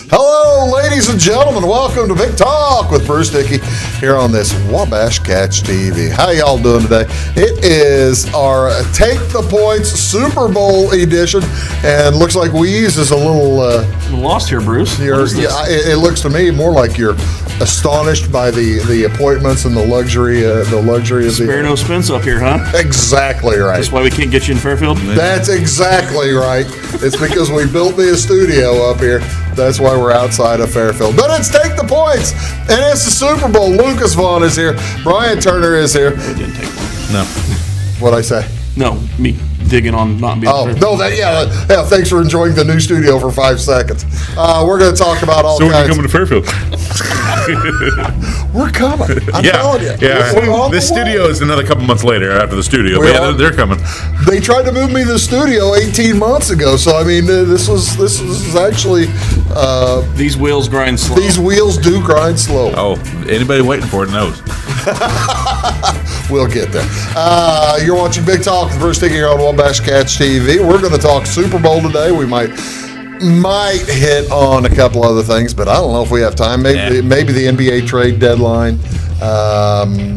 Hello, ladies and gentlemen. Welcome to Big Talk with Bruce Dickey here on this Wabash Catch TV. How y'all doing today? It is our Take the Points Super Bowl edition, and looks like Weeze is a little lost here, Bruce. It looks to me more like you're astonished by the appointments and the luxury of Spare no expense up here, huh? Exactly right. That's why we can't get you in Fairfield? That's exactly right. It's because we built me a studio up here. That's why we're outside of Fairfield. But it's Take the Points, and it's the Super Bowl. Lucas Vaughan is here. Brian Turner is here. I didn't take one. No. What'd I say? No, me digging on not being Oh, no, yeah, thanks for enjoying the new studio for 5 seconds. We're going to talk about all So kinds. when you coming to Fairfield? We're coming. I'm telling you. Yeah. We're on This the way. studio is another couple months later after the studio. We But yeah, are. they're coming. They tried to move me to the studio 18 months ago, so I mean, this was actually These wheels grind slow. these wheels do grind slow. Oh, anybody waiting for it knows. We'll get there. You're watching Big Talk with Bruce Dickey here on Wabash Catch TV. We're going to talk Super Bowl today. We might hit on a couple other things, but I don't know if we have time. Maybe the NBA trade deadline.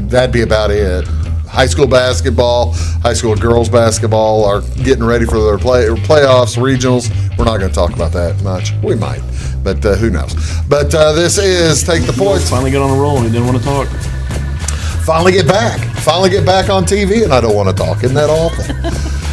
That'd be about it. High school basketball, high school girls basketball are getting ready for their playoffs, regionals. We're not going to talk about that much. We might, but who knows. But this is Take the Points. Finally got on a roll and he didn't want to talk. Finally get back on TV, and I don't want to talk. Isn't that awful?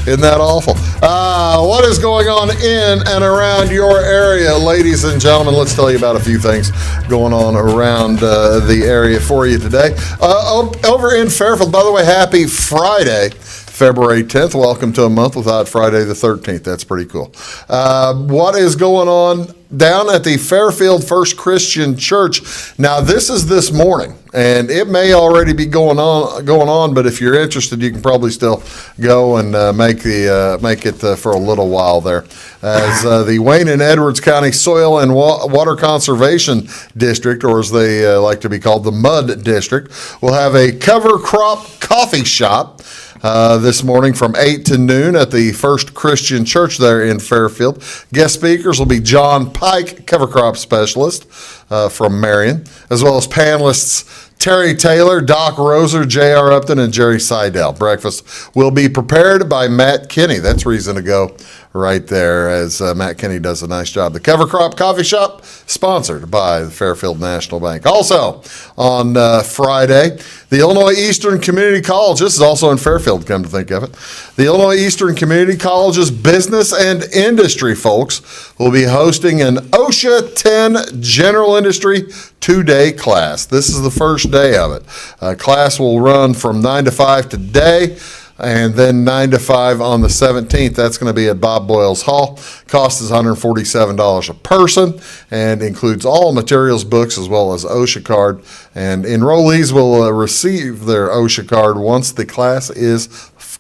Isn't that awful? What is going on in and around your area, ladies and gentlemen? Let's tell you about a few things going on around the area for you today. Over in Fairfield, by the way, happy Friday, February 10th. Welcome to a month without Friday the 13th. That's pretty cool. What is going on down at the Fairfield First Christian Church? Now, this is this morning, and it may already be going on. But if you're interested, you can probably still go and make it for a little while there. As the Wayne and Edwards County Soil and Water Conservation District, or as they like to be called, the MUD District, will have a cover crop coffee shop this morning from 8 to noon at the First Christian Church there in Fairfield. Guest speakers will be John Pike, cover crop specialist from Marion, as well as panelists Terry Taylor, Doc Roser, J.R. Upton, and Jerry Seidel. Breakfast will be prepared by Matt Kinney. That's reason to go right there, as Matt Kinney does a nice job. The Cover Crop Coffee Shop, sponsored by the Fairfield National Bank. Also, on Friday, the Illinois Eastern Community College, this is also in Fairfield, come to think of it, the Illinois Eastern Community College's business and industry folks will be hosting an OSHA 10 General Industry 2-day class. This is the first day of it. Class will run from 9 to 5 today, and then 9 to 5 on the 17th. That's going to be at Bob Boyles Hall. Cost is $147 a person and includes all materials, books, as well as OSHA card. And enrollees will receive their OSHA card once the class is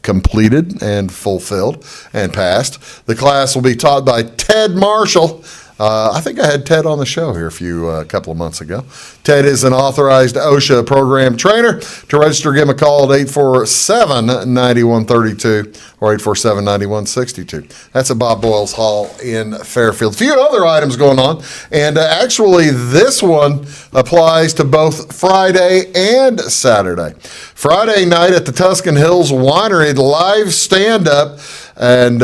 completed and fulfilled and passed. The class will be taught by Ted Marshall. I think I had Ted on the show here a couple of months ago. Ted is an authorized OSHA program trainer. To register, give him a call at 847-9132 or 847-9162. That's at Bob Boyles Hall in Fairfield. A few other items going on, and actually this one applies to both Friday and Saturday. Friday night at the Tuscan Hills Winery, live stand-up, and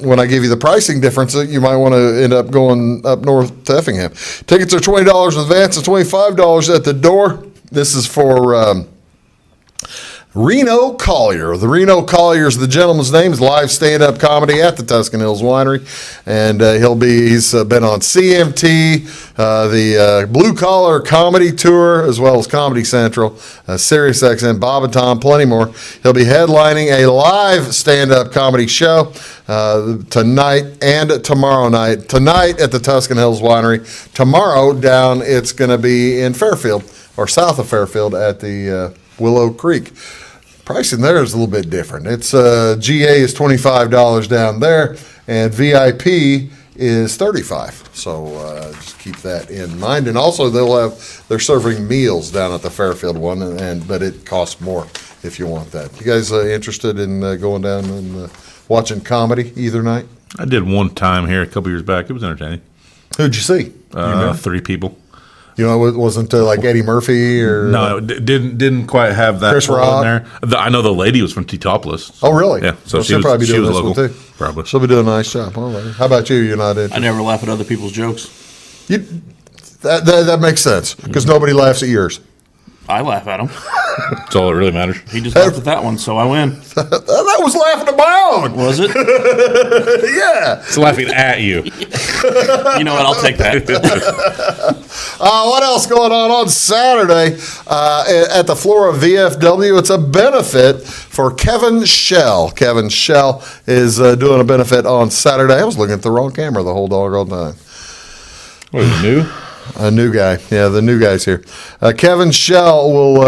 when I give you the pricing difference, you might want to end up going up north to Effingham. Tickets are $20 in advance and $25 at the door. This is for Reno Collier. The Reno Collier is the gentleman's name. Is live stand-up comedy at the Tuscan Hills Winery, and he's been on CMT, the Blue Collar Comedy Tour, as well as Comedy Central, Sirius XM, Bob and Tom, plenty more. He'll be headlining a live stand-up comedy show tonight and tomorrow night. Tonight at the Tuscan Hills Winery. Tomorrow it's going to be in Fairfield, or south of Fairfield at the Willow Creek. Pricing there is a little bit different. It's GA is $25 down there, and VIP is $35. So just keep that in mind. And also they're serving meals down at the Fairfield one, but it costs more if you want that. You guys interested in going down and watching comedy either night? I did one time here a couple years back. It was entertaining. Who'd you see? 3 people. You know, it wasn't like Eddie Murphy or No, didn't quite have that Chris pull Rock? in there. I know the lady was from T-Topless. Oh, really? Yeah, so Well, she she'll was, probably be she doing was this local. one too. Probably. She'll be doing a nice job. All right. How about you? You're not I interested? never laugh at other people's jokes. That makes sense because nobody laughs at yours. I laugh at him. That's all that really matters. He just laughed at that one, so I win. That was laughing at my own. Was it? Yeah. It's laughing at you. You know what? I'll take that. What else going on Saturday at the floor of VFW? It's a benefit for Kevin Shell. Kevin Shell is doing a benefit on Saturday. I was looking at the wrong camera the whole doggone time. What is it, new? A new guy. Yeah, the new guy's here. Kevin Shell will,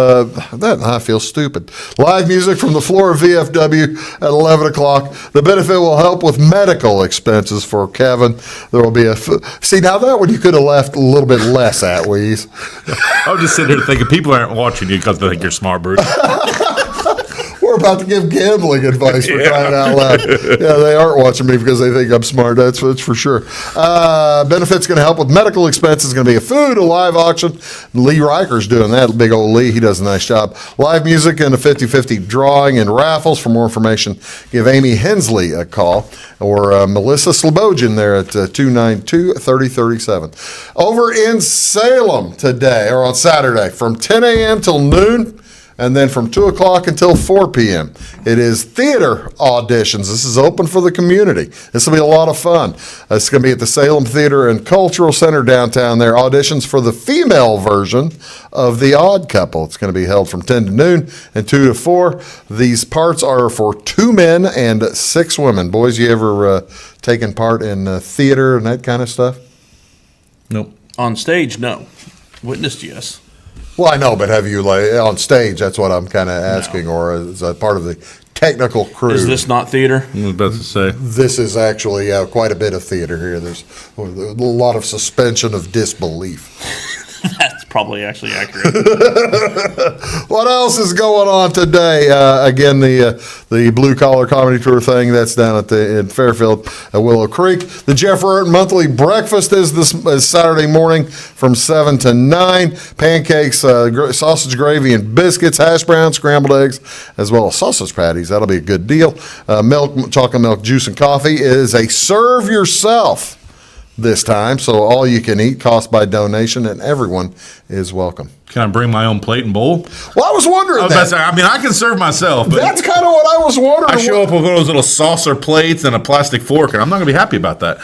I feel stupid. Live music from the floor of VFW at 11 o'clock. The benefit will help with medical expenses for Kevin. There will be see, now that one you could have left a little bit less at, Weeze. I was just sitting here thinking people aren't watching you because they think you're smart, Bruce. We're about to give gambling advice for crying out loud. Yeah, they aren't watching me because they think I'm smart. That's for sure. Benefits going to help with medical expenses. Going to be a food, a live auction. Lee Riker's doing that. Big old Lee. He does a nice job. Live music and a 50-50 drawing and raffles. For more information, give Amy Hensley a call or Melissa Slobogin there at 292-3037. Over in Salem today, or on Saturday, from 10 a.m. till noon, and then from 2 o'clock until 4 p.m. It is theater auditions. This is open for the community. This will be a lot of fun. It's going to be at the Salem Theater and Cultural Center downtown there. Auditions for the female version of The Odd Couple. It's going to be held from 10 to noon and 2 to 4. These parts are for 2 men and 6 women. Boys, you ever taken part in theater and that kind of stuff? Nope. On stage, no. Witnessed, yes. Well, I know, but have you on stage? That's what I'm kind of asking, No. or as a part of the technical crew. Is this not theater? I was about to say. This is actually quite a bit of theater here. There's a lot of suspension of disbelief. That's probably actually accurate. What else is going on today? Again, the Blue Collar Comedy Tour thing, that's down in Fairfield at Willow Creek. The Jeff Rurton Monthly Breakfast is Saturday morning from 7 to 9. Pancakes, sausage gravy and biscuits, hash browns, scrambled eggs, as well as sausage patties. That'll be a good deal. Milk, chocolate milk, juice, and coffee is a serve yourself this time, so all you can eat, cost by donation, and everyone is welcome. Can I bring my own plate and bowl? Well, I was wondering that. I mean, I can serve myself, but That's kind of what I was wondering. I show up with one of those little saucer plates and a plastic fork, and I'm not going to be happy about that.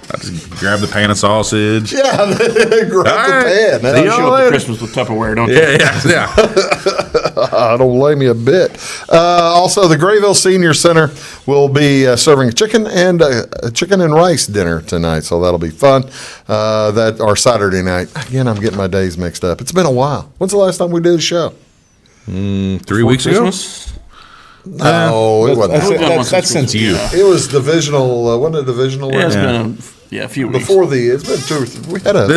I just grab the pan of sausage. Yeah, grab the pan. See You y'all show up later. to Christmas with Tupperware, don't you? Yeah. I don't blame you a bit. Also, the Grayville Senior Center will be serving chicken and rice dinner tonight, so that'll be fun. That or Saturday night. Again, I'm getting my days mixed up. It's been a while. When's the last time we did a show? 3 weeks ago? Christmas? No, it wasn't. That's since you. It was divisional. Wasn't it divisional? Yeah, it's round? been a few weeks. Before it's been 2 or 3. We had a.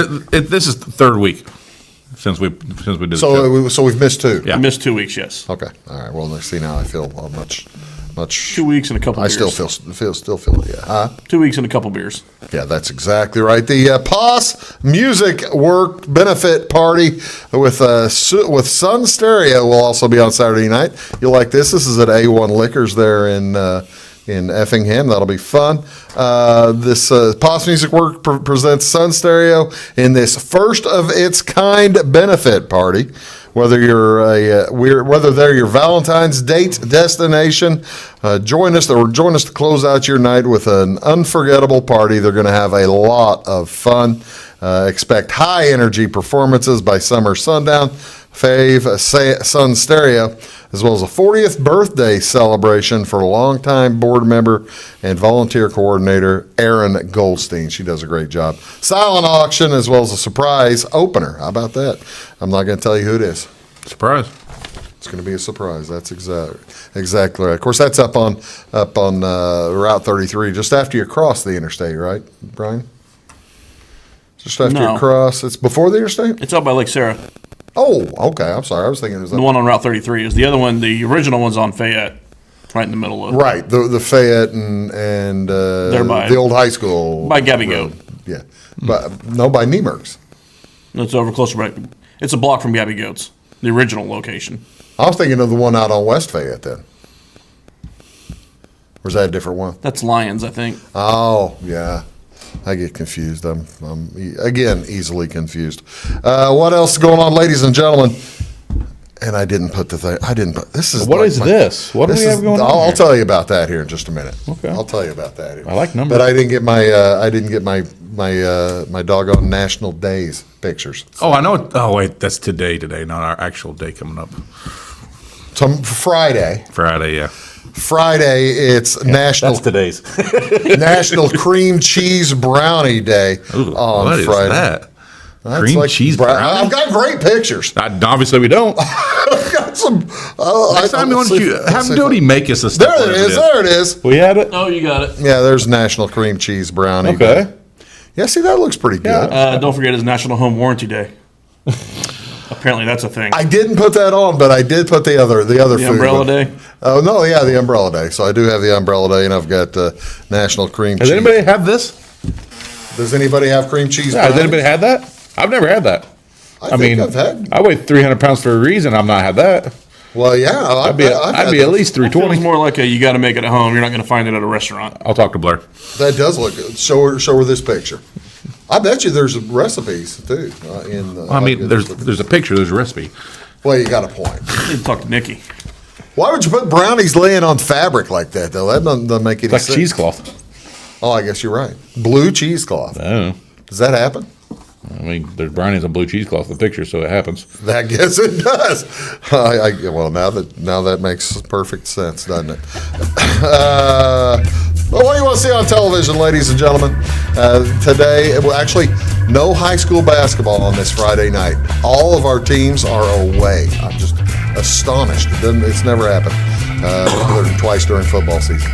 This is the 3rd week since we did the show. So we've missed 2. Yeah. I missed 2 weeks, yes. Okay. All right. Well, let's see now. I feel much. 2 weeks and a couple I beers. still feel it. Yeah. Huh? 2 weeks and a couple beers. Yeah, that's exactly right. The POS Music Work Benefit Party with Sun Stereo will also be on Saturday night. You'll like this. This is at A1 Liquors there in Effingham. That'll be fun. This POS Music Work presents Sun Stereo in this first of its kind benefit party. Whether they're your Valentine's date destination, join us to close out your night with an unforgettable party. They're going to have a lot of fun. Expect high energy performances by summer sundown. Sun Stereo, as well as a 40th birthday celebration for longtime board member and volunteer coordinator Erin Goldstein. She does a great job. Silent auction, as well as a surprise opener. How about that? I'm not going to tell you who it is. Surprise. It's going to be a surprise. That's exactly right. Of course, that's up on Route 33, just after you cross the interstate, right, Brian? Just after you cross. It's before the interstate? It's out by Lake Sarah. Oh, okay. I'm sorry. I was thinking it was The one on Route 33 is the other one. The original one's on Fayette. Right in the middle of Right, the Fayette and by- the old high school. by Gabby Goat. Yeah. But no, by Niemerk's. It's over closer. Right. It's a block from Gabby Goat's, the original location. I was thinking of the one out on West Fayette then. Or is that a different one? That's Lions, I think. Oh, yeah. I get confused. I'm again, easily confused. What else is going on, ladies and gentlemen? And I didn't put the thing. I didn't put. This is. What is this? What do we have going on I'll here? tell you about that here in just a minute. Okay. I'll tell you about that here. I like numbers. But I didn't get my. I didn't get my doggone National Days pictures. Oh, I know. Oh, wait, that's today, not our actual day coming up. Friday. Friday, yeah. Friday, it's National That's today's. National Cream Cheese Brownie Day Ooh, on what is Friday. that? That's Cream cheese brownie? I've got great pictures. Obviously, we don't. I've got some. Next time, have Dodie make us a stuff. There it is. There it is. We had it? Oh, you got it. Yeah, there's National Cream Cheese Brownie. Okay. Day. Yeah, see, that looks pretty good. Don't forget it's National Home Warranty Day. Apparently, that's a thing. I didn't put that on, but I did put the other The food Umbrella one. Day. Oh no, yeah, the Umbrella Day. So I do have the Umbrella Day, and I've got National Cream Does Cheese. anybody have this? Does anybody have cream cheese? Yeah, has brownies? anybody had that? I've never had that. I think I've had. I weigh 300 pounds for a reason. I've not had that. Well, yeah, I'd be at least It feels 320. more like you got to make it at home. You're not going to find it at a restaurant. I'll talk to Blair. That does look good. Show her this picture. I bet you there's recipes too. I mean, there's a picture. There's a recipe. Well, you got a point. You need to talk to Nikki. Why would you put brownies laying on fabric like that, though? That doesn't make any It's like sense. cheesecloth. Oh, I guess you're right. Blue cheesecloth. Oh. Does that happen? I mean, there's brownies on blue cheesecloth in the picture, so it happens. I guess it does. Well, now that makes perfect sense, doesn't it? But what do you want to see on television, ladies and gentlemen? Today, well, actually, no high school basketball on this Friday night. All of our teams are away. I'm just astonished. It's never happened other than twice during football season.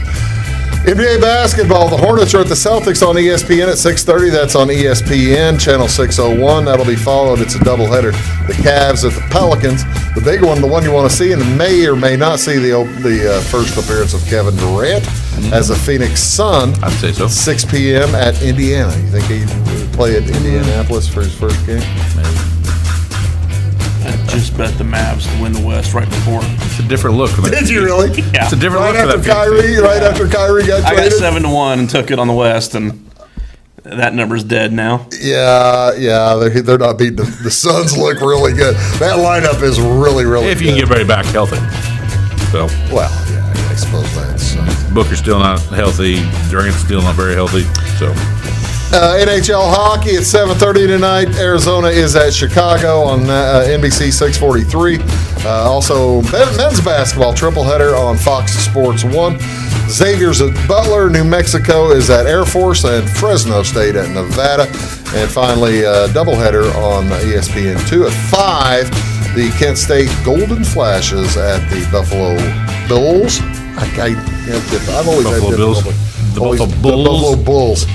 NBA basketball, the Hornets are at the Celtics on ESPN at 6:30. That's on ESPN, channel 601. That'll be followed. It's a doubleheader. The Cavs at the Pelicans. The big one, the one you want to see, and may or may not see the first appearance of Kevin Durant as a Phoenix Sun. I'd say so. 6 p.m. at Indiana. You think he'd play at Indianapolis for his first game? I just bet the Mavs to win the West right before. It's a different look. Did you really? Yeah. It's a different Right look after for that Kyrie, right after Kyrie got I got traded? 7-1 and took it on the West, and that number's dead now. Yeah, they're not beating the Suns. Look really good. That lineup is really, really If good. you can get everybody back healthy. So, Well, yeah, I suppose that's. Booker's still not healthy. Durant's still not very healthy. So, NHL hockey at 7:30 tonight. Arizona is at Chicago on NBC 643. Also, men's basketball tripleheader on Fox Sports 1. Xavier's at Butler. New Mexico is at Air Force, and Fresno State at Nevada. And finally, doubleheader on ESPN 2 at 5. The Kent State Golden Flashes at the Buffalo Bills. I've always Buffalo had Bills. difficulty. The Always- Buffalo the Bulls. Buffalo Bulls.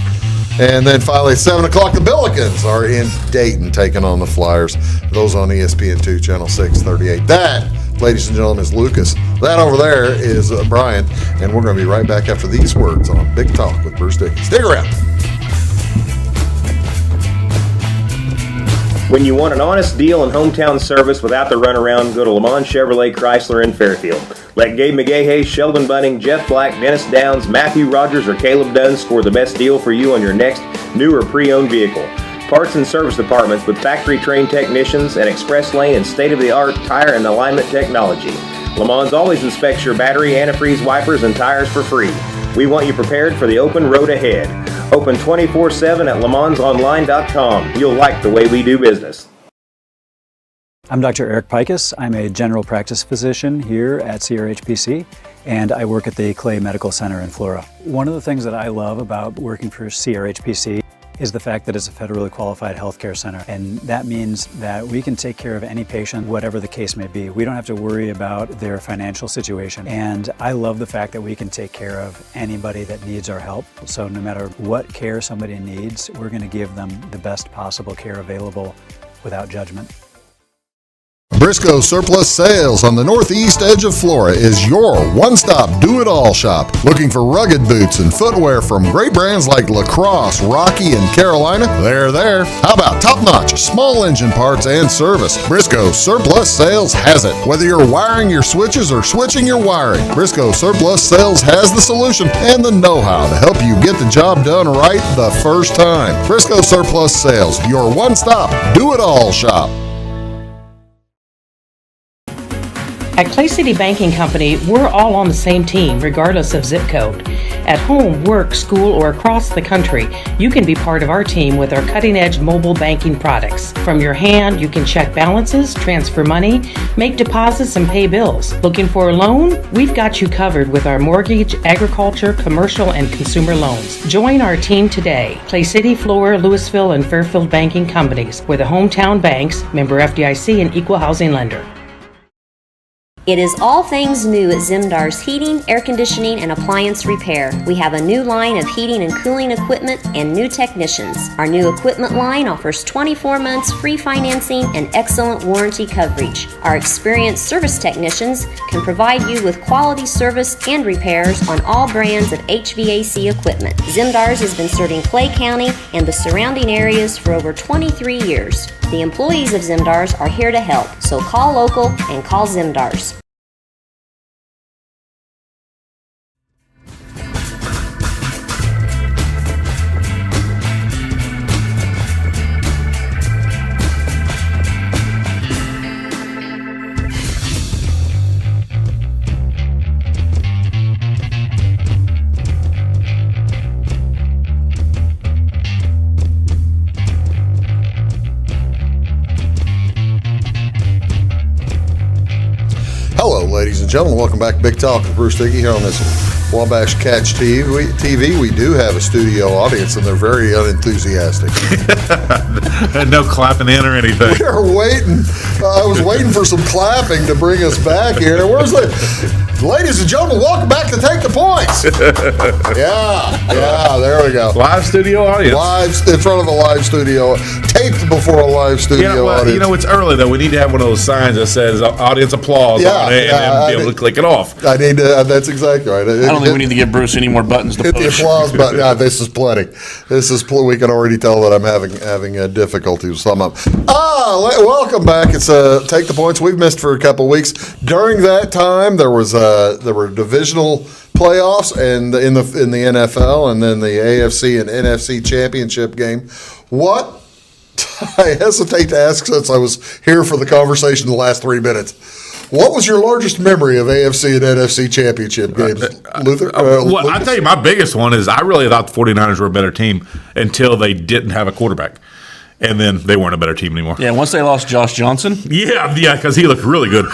And then finally, at 7 o'clock, the Billikens are in Dayton taking on the Flyers. Those on ESPN 2, Channel 638. That, ladies and gentlemen, is Lucas. That over there is Brian. And we're going to be right back after these words on Big Talk with Bruce Dickey. Stick around. When you want an honest deal and hometown service without the runaround, go to Le Mans Chevrolet Chrysler in Fairfield. Let Gabe McGahey, Sheldon Bunning, Jeff Black, Dennis Downs, Matthew Rogers, or Caleb Dunn score the best deal for you on your next new or pre-owned vehicle. Parts and service departments with factory-trained technicians and express lane and state-of-the-art tire and alignment technology. Le Mans always inspects your battery, antifreeze, wipers, and tires for free. We want you prepared for the open road ahead. Open 24/7 at lemansonline.com. You'll like the way we do business. I'm Dr. Eric Pikus. I'm a general practice physician here at CRHPC, and I work at the Clay Medical Center in Flora. One of the things that I love about working for CRHPC is the fact that it's a federally qualified healthcare center. And that means that we can take care of any patient, whatever the case may be. We don't have to worry about their financial situation. And I love the fact that we can take care of anybody that needs our help. So no matter what care somebody needs, we're going to give them the best possible care available without judgment. Briscoe Surplus Sales on the northeast edge of Flora is your one-stop do-it-all shop. Looking for rugged boots and footwear from great brands like Lacrosse, Rocky, and Carolina? They're there. How about top-notch small engine parts and service? Briscoe Surplus Sales has it. Whether you're wiring your switches or switching your wiring, Briscoe Surplus Sales has the solution and the know-how to help you get the job done right the first time. Briscoe Surplus Sales, your one-stop do-it-all shop. At Clay City Banking Company, we're all on the same team, regardless of zip code. At home, work, school, or across the country, you can be part of our team with our cutting-edge mobile banking products. From your hand, you can check balances, transfer money, make deposits, and pay bills. Looking for a loan? We've got you covered with our mortgage, agriculture, commercial, and consumer loans. Join our team today. Clay City, Flora, Louisville, and Fairfield Banking Companies. We're the hometown banks, member FDIC, and equal housing lender. It is all things new at Zimdar's Heating, Air Conditioning, and Appliance Repair. We have a new line of heating and cooling equipment and new technicians. Our new equipment line offers 24 months free financing and excellent warranty coverage. Our experienced service technicians can provide you with quality service and repairs on all brands of HVAC equipment. Zimdar's has been serving Clay County and the surrounding areas for over 23 years. The employees of Zimdar's are here to help, so call local and call Zimdar's. Hello, ladies and gentlemen. Welcome back to Big Talk with Bruce Dickey here on this Wabash Catch TV. We do have a studio audience, and they're very unenthusiastic. No clapping in or anything. We are waiting. I was waiting for some clapping to bring us back here. Where's the... Ladies and gentlemen, welcome back to Take the Points. Yeah, there we go. Live studio audience. Live in front of a live studio, taped before a live studio audience. You know, it's early though. We need to have one of those signs that says audience applause on it, and then be able to click it off. I need to. That's exactly right. I don't think we need to give Bruce any more buttons to hit push. the applause button. Yeah, this is plenty. We can already tell that I'm having difficulty with some of them. Welcome back. It's Take the Points. We've missed for a couple of weeks. During that time, there were divisional playoffs and in the NFL, and then the AFC and NFC championship game. What? I hesitate to ask since I was here for the conversation the last 3 minutes. What was your largest memory of AFC and NFC championship games, Luther? Well, I'll tell you, my biggest one is I really thought the 49ers were a better team until they didn't have a quarterback. And then they weren't a better team anymore. Yeah, once they lost Josh Johnson. Yeah, because he looked really good.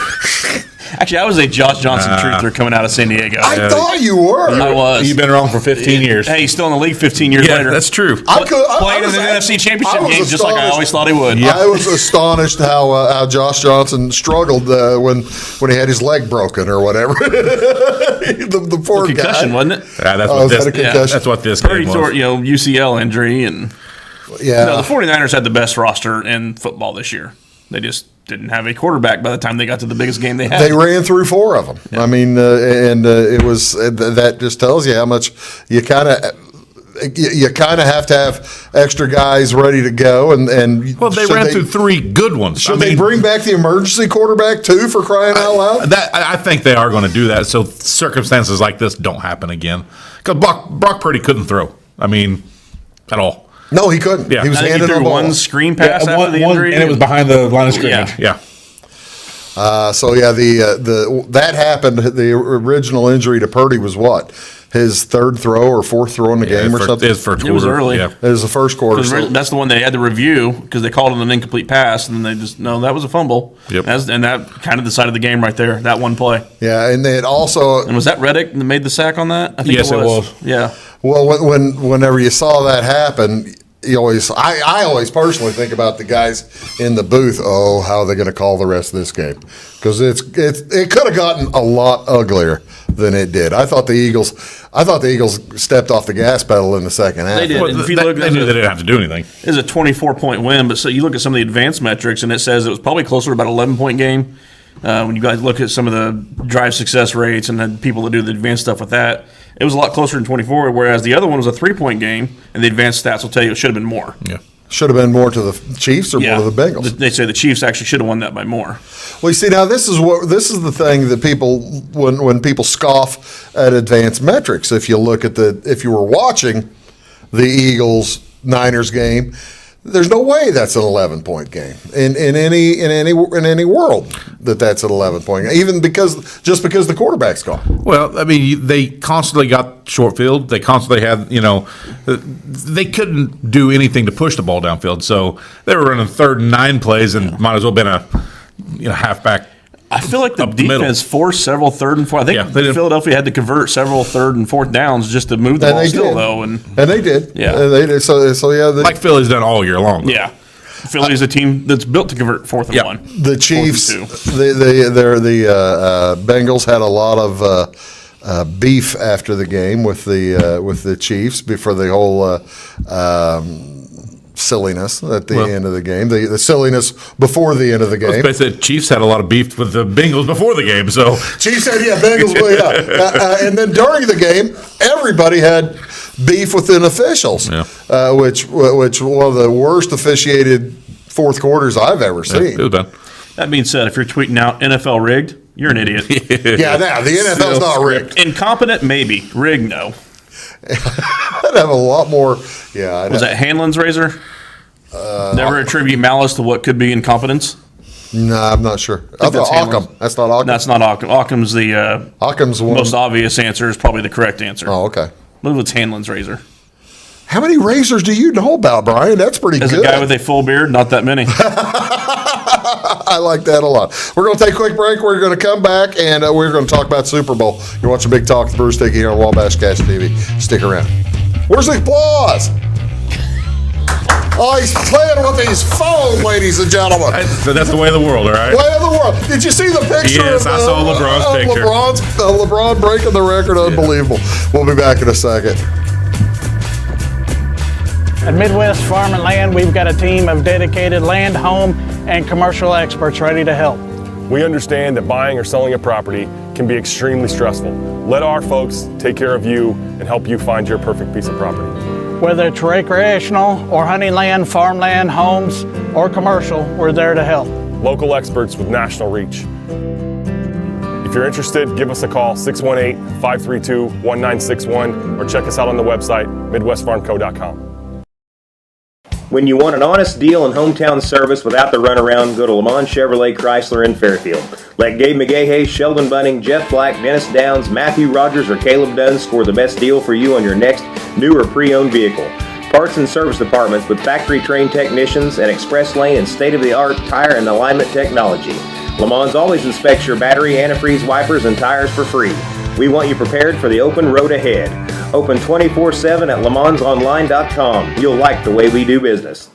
Actually, I was a Josh Johnson truther coming out of San Diego. I thought you were. I was. You've been wrong for 15 years. Hey, he's still in the league 15 years later. That's true. Playing in the NFC Championship game just like I always thought he would. Yeah. I was astonished how Josh Johnson struggled when he had his leg broken or whatever. the poor concussion, guy. wasn't it? Yeah, that's what this Purdy game was. UCL injury. And yeah. No, the 49ers had the best roster in football this year. They just didn't have a quarterback by the time they got to the biggest game they had. They ran through 4 of them. Yeah. I mean, it was that just tells you how much you kind of have to have extra guys ready to go. And they ran through 3 good ones. Should they bring back the emergency quarterback too, for crying out loud? I think they are going to do that, so circumstances like this don't happen again. Because Brock Purdy couldn't throw. I mean, at all. No, he couldn't. Yeah. He was handing the ball. One screen pass after the injury, and it was behind the line of scrimmage. Yeah. That happened. The original injury to Purdy was what? His 3rd throw or 4th throw in the game or something? His first quarter. It was early. Yeah. It was the first quarter. That's the one they had to review because they called it an incomplete pass, and then that was a fumble. Yep. And that kind of decided the game right there, that one play. Yeah, and then also... And was that Reddick that made the sack on that? I think yes, it was. Yeah. Well, whenever you saw that happen, I always personally think about the guys in the booth. Oh, how are they going to call the rest of this game? Because it could have gotten a lot uglier than it did. I thought the Eagles stepped off the gas pedal in the second half. They did. Well, If you they look, knew they didn't have to do anything. it was a 24-point win, but so you look at some of the advanced metrics, and it says it was probably closer to about 11-point game. When you guys look at some of the drive success rates and the people that do the advanced stuff with that, it was a lot closer than 24, whereas the other one was a 3-point game, and the advanced stats will tell you it should have been more. Yeah. Should have been more to the Chiefs or more to the Bengals. They say the Chiefs actually should have won that by more. Well, you see, now this is the thing that people when people scoff at advanced metrics. If you look at if you were watching the Eagles Niners game, there's no way that's an 11-point game in any world that's an 11-point game. Even because the quarterback's gone. Well, I mean, they constantly got short field. They constantly had, they couldn't do anything to push the ball downfield. So they were running 3rd and 9 plays and might as well have been a halfback. I feel like the Up the middle. defense forced several 3rd and 4th. I think they did. Philadelphia had to convert several 3rd and 4th downs just to move the ball still, though. And they did. Yeah. And they did. So yeah. Like Philly's done all year long. yeah, Philly's a team that's built to convert 4th and 1. The Chiefs, 4th and 2. the Bengals had a lot of beef after the game with the Chiefs before the whole silliness at the end of the game. The silliness before the end of the game. They said Chiefs had a lot of beef with the Bengals before the game. So Chiefs said, Bengals, and then during the game, everybody had beef within officials, which one of the worst officiated fourth quarters I've ever seen. it was bad. That being said, if you're tweeting out NFL rigged, you're an idiot. Yeah, now the NFL's not rigged. Incompetent, maybe. Rigged, no. I'd have a lot more. Yeah, Was that Hanlon's razor? Never attribute malice to what could be incompetence. No, I'm not sure. I thought that's Occam. Hanlon's. That's not Occam. That's not Occam. Occam's the Occam's one. most obvious answer is probably the correct answer. Oh, okay. I believe it's Hanlon's razor. How many razors do you know about, Brian? That's pretty As good. a guy with a full beard, not that many. I like that a lot. We're going to take a quick break. We're going to come back, and we're going to talk about Super Bowl. You're watching Big Talk with Bruce Dickey here on Wabash Cast TV. Stick around. Where's the applause? Oh, he's playing with his phone, ladies and gentlemen. That's the way of the world, all right? Way of the world. Did you see the picture? Yes, I saw LeBron's picture. LeBron breaking the record. Unbelievable. We'll be back in a second. At Midwest Farm and Land, we've got a team of dedicated land, home, and commercial experts ready to help. We understand that buying or selling a property can be extremely stressful. Let our folks take care of you and help you find your perfect piece of property. Whether it's recreational or hunting land, farmland, homes, or commercial, we're there to help. Local experts with national reach. If you're interested, give us a call, 618-532-1961, or check us out on the website, midwestfarmco.com. When you want an honest deal and hometown service without the runaround, go to Lamont Chevrolet Chrysler in Fairfield. Let Gabe McGahey, Sheldon Bunning, Jeff Black, Dennis Downs, Matthew Rogers, or Caleb Dunn score the best deal for you on your next new or pre-owned vehicle. Parts and service departments with factory-trained technicians and express lane and state-of-the-art tire and alignment technology. Lamont's always inspects your battery, antifreeze, wipers, and tires for free. We want you prepared for the open road ahead. Open 24/7 at LaMonsOnline.com. You'll like the way we do business.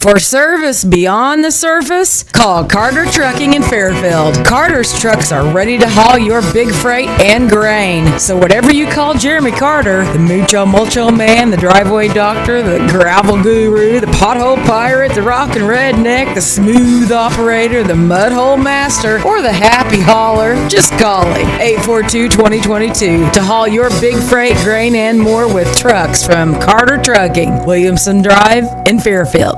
For service beyond the surface, call Carter Trucking in Fairfield. Carter's trucks are ready to haul your big freight and grain. So whatever you call Jeremy Carter, the Mucho Mulcho Man, the driveway doctor, the gravel guru, the pothole pirate, the rockin' redneck, the smooth operator, the mudhole master, or the happy hauler, just call him. 842-2022 to haul your big freight, grain, and more with trucks from Carter Trucking, Williamson Drive in Fairfield.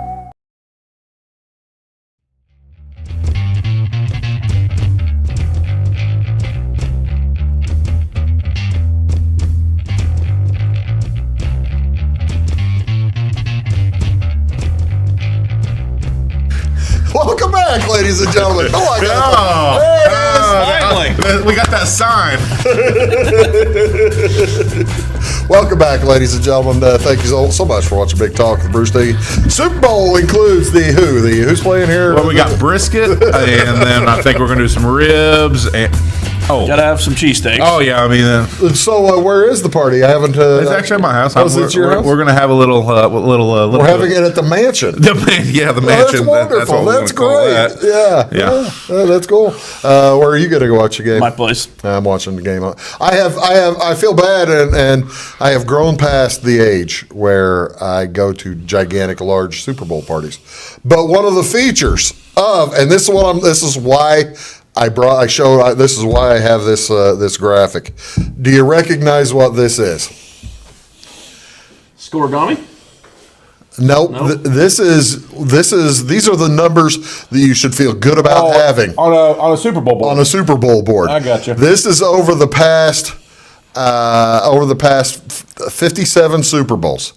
back, ladies and gentlemen. Oh, I got Finally. We got that sign. Welcome back, ladies and gentlemen. Thank you so much for watching Big Talk with Bruce D. Super Bowl includes who's playing here? Well, we got brisket, and then I think we're going to do some ribs. And gotta have some cheesesteaks. Oh yeah, I mean, So where is the party? I haven't. it's actually at my house. Oh, is it your house? We're going to have a little. We're having it at the mansion. The mansion. That's wonderful. what That's we're gonna great. call that. Yeah, that's cool. Where are you going to go watch the game? My place. I'm watching the game. I feel bad, and I have grown past the age where I go to gigantic, large Super Bowl parties. But one of the features and this is why this is why I have this graphic. Do you recognize what this is? Scoregami? Nope. Nope. These are the numbers that you should feel good about having on a Super Bowl board. on a Super Bowl board. I got you. This is over the past 57 Super Bowls.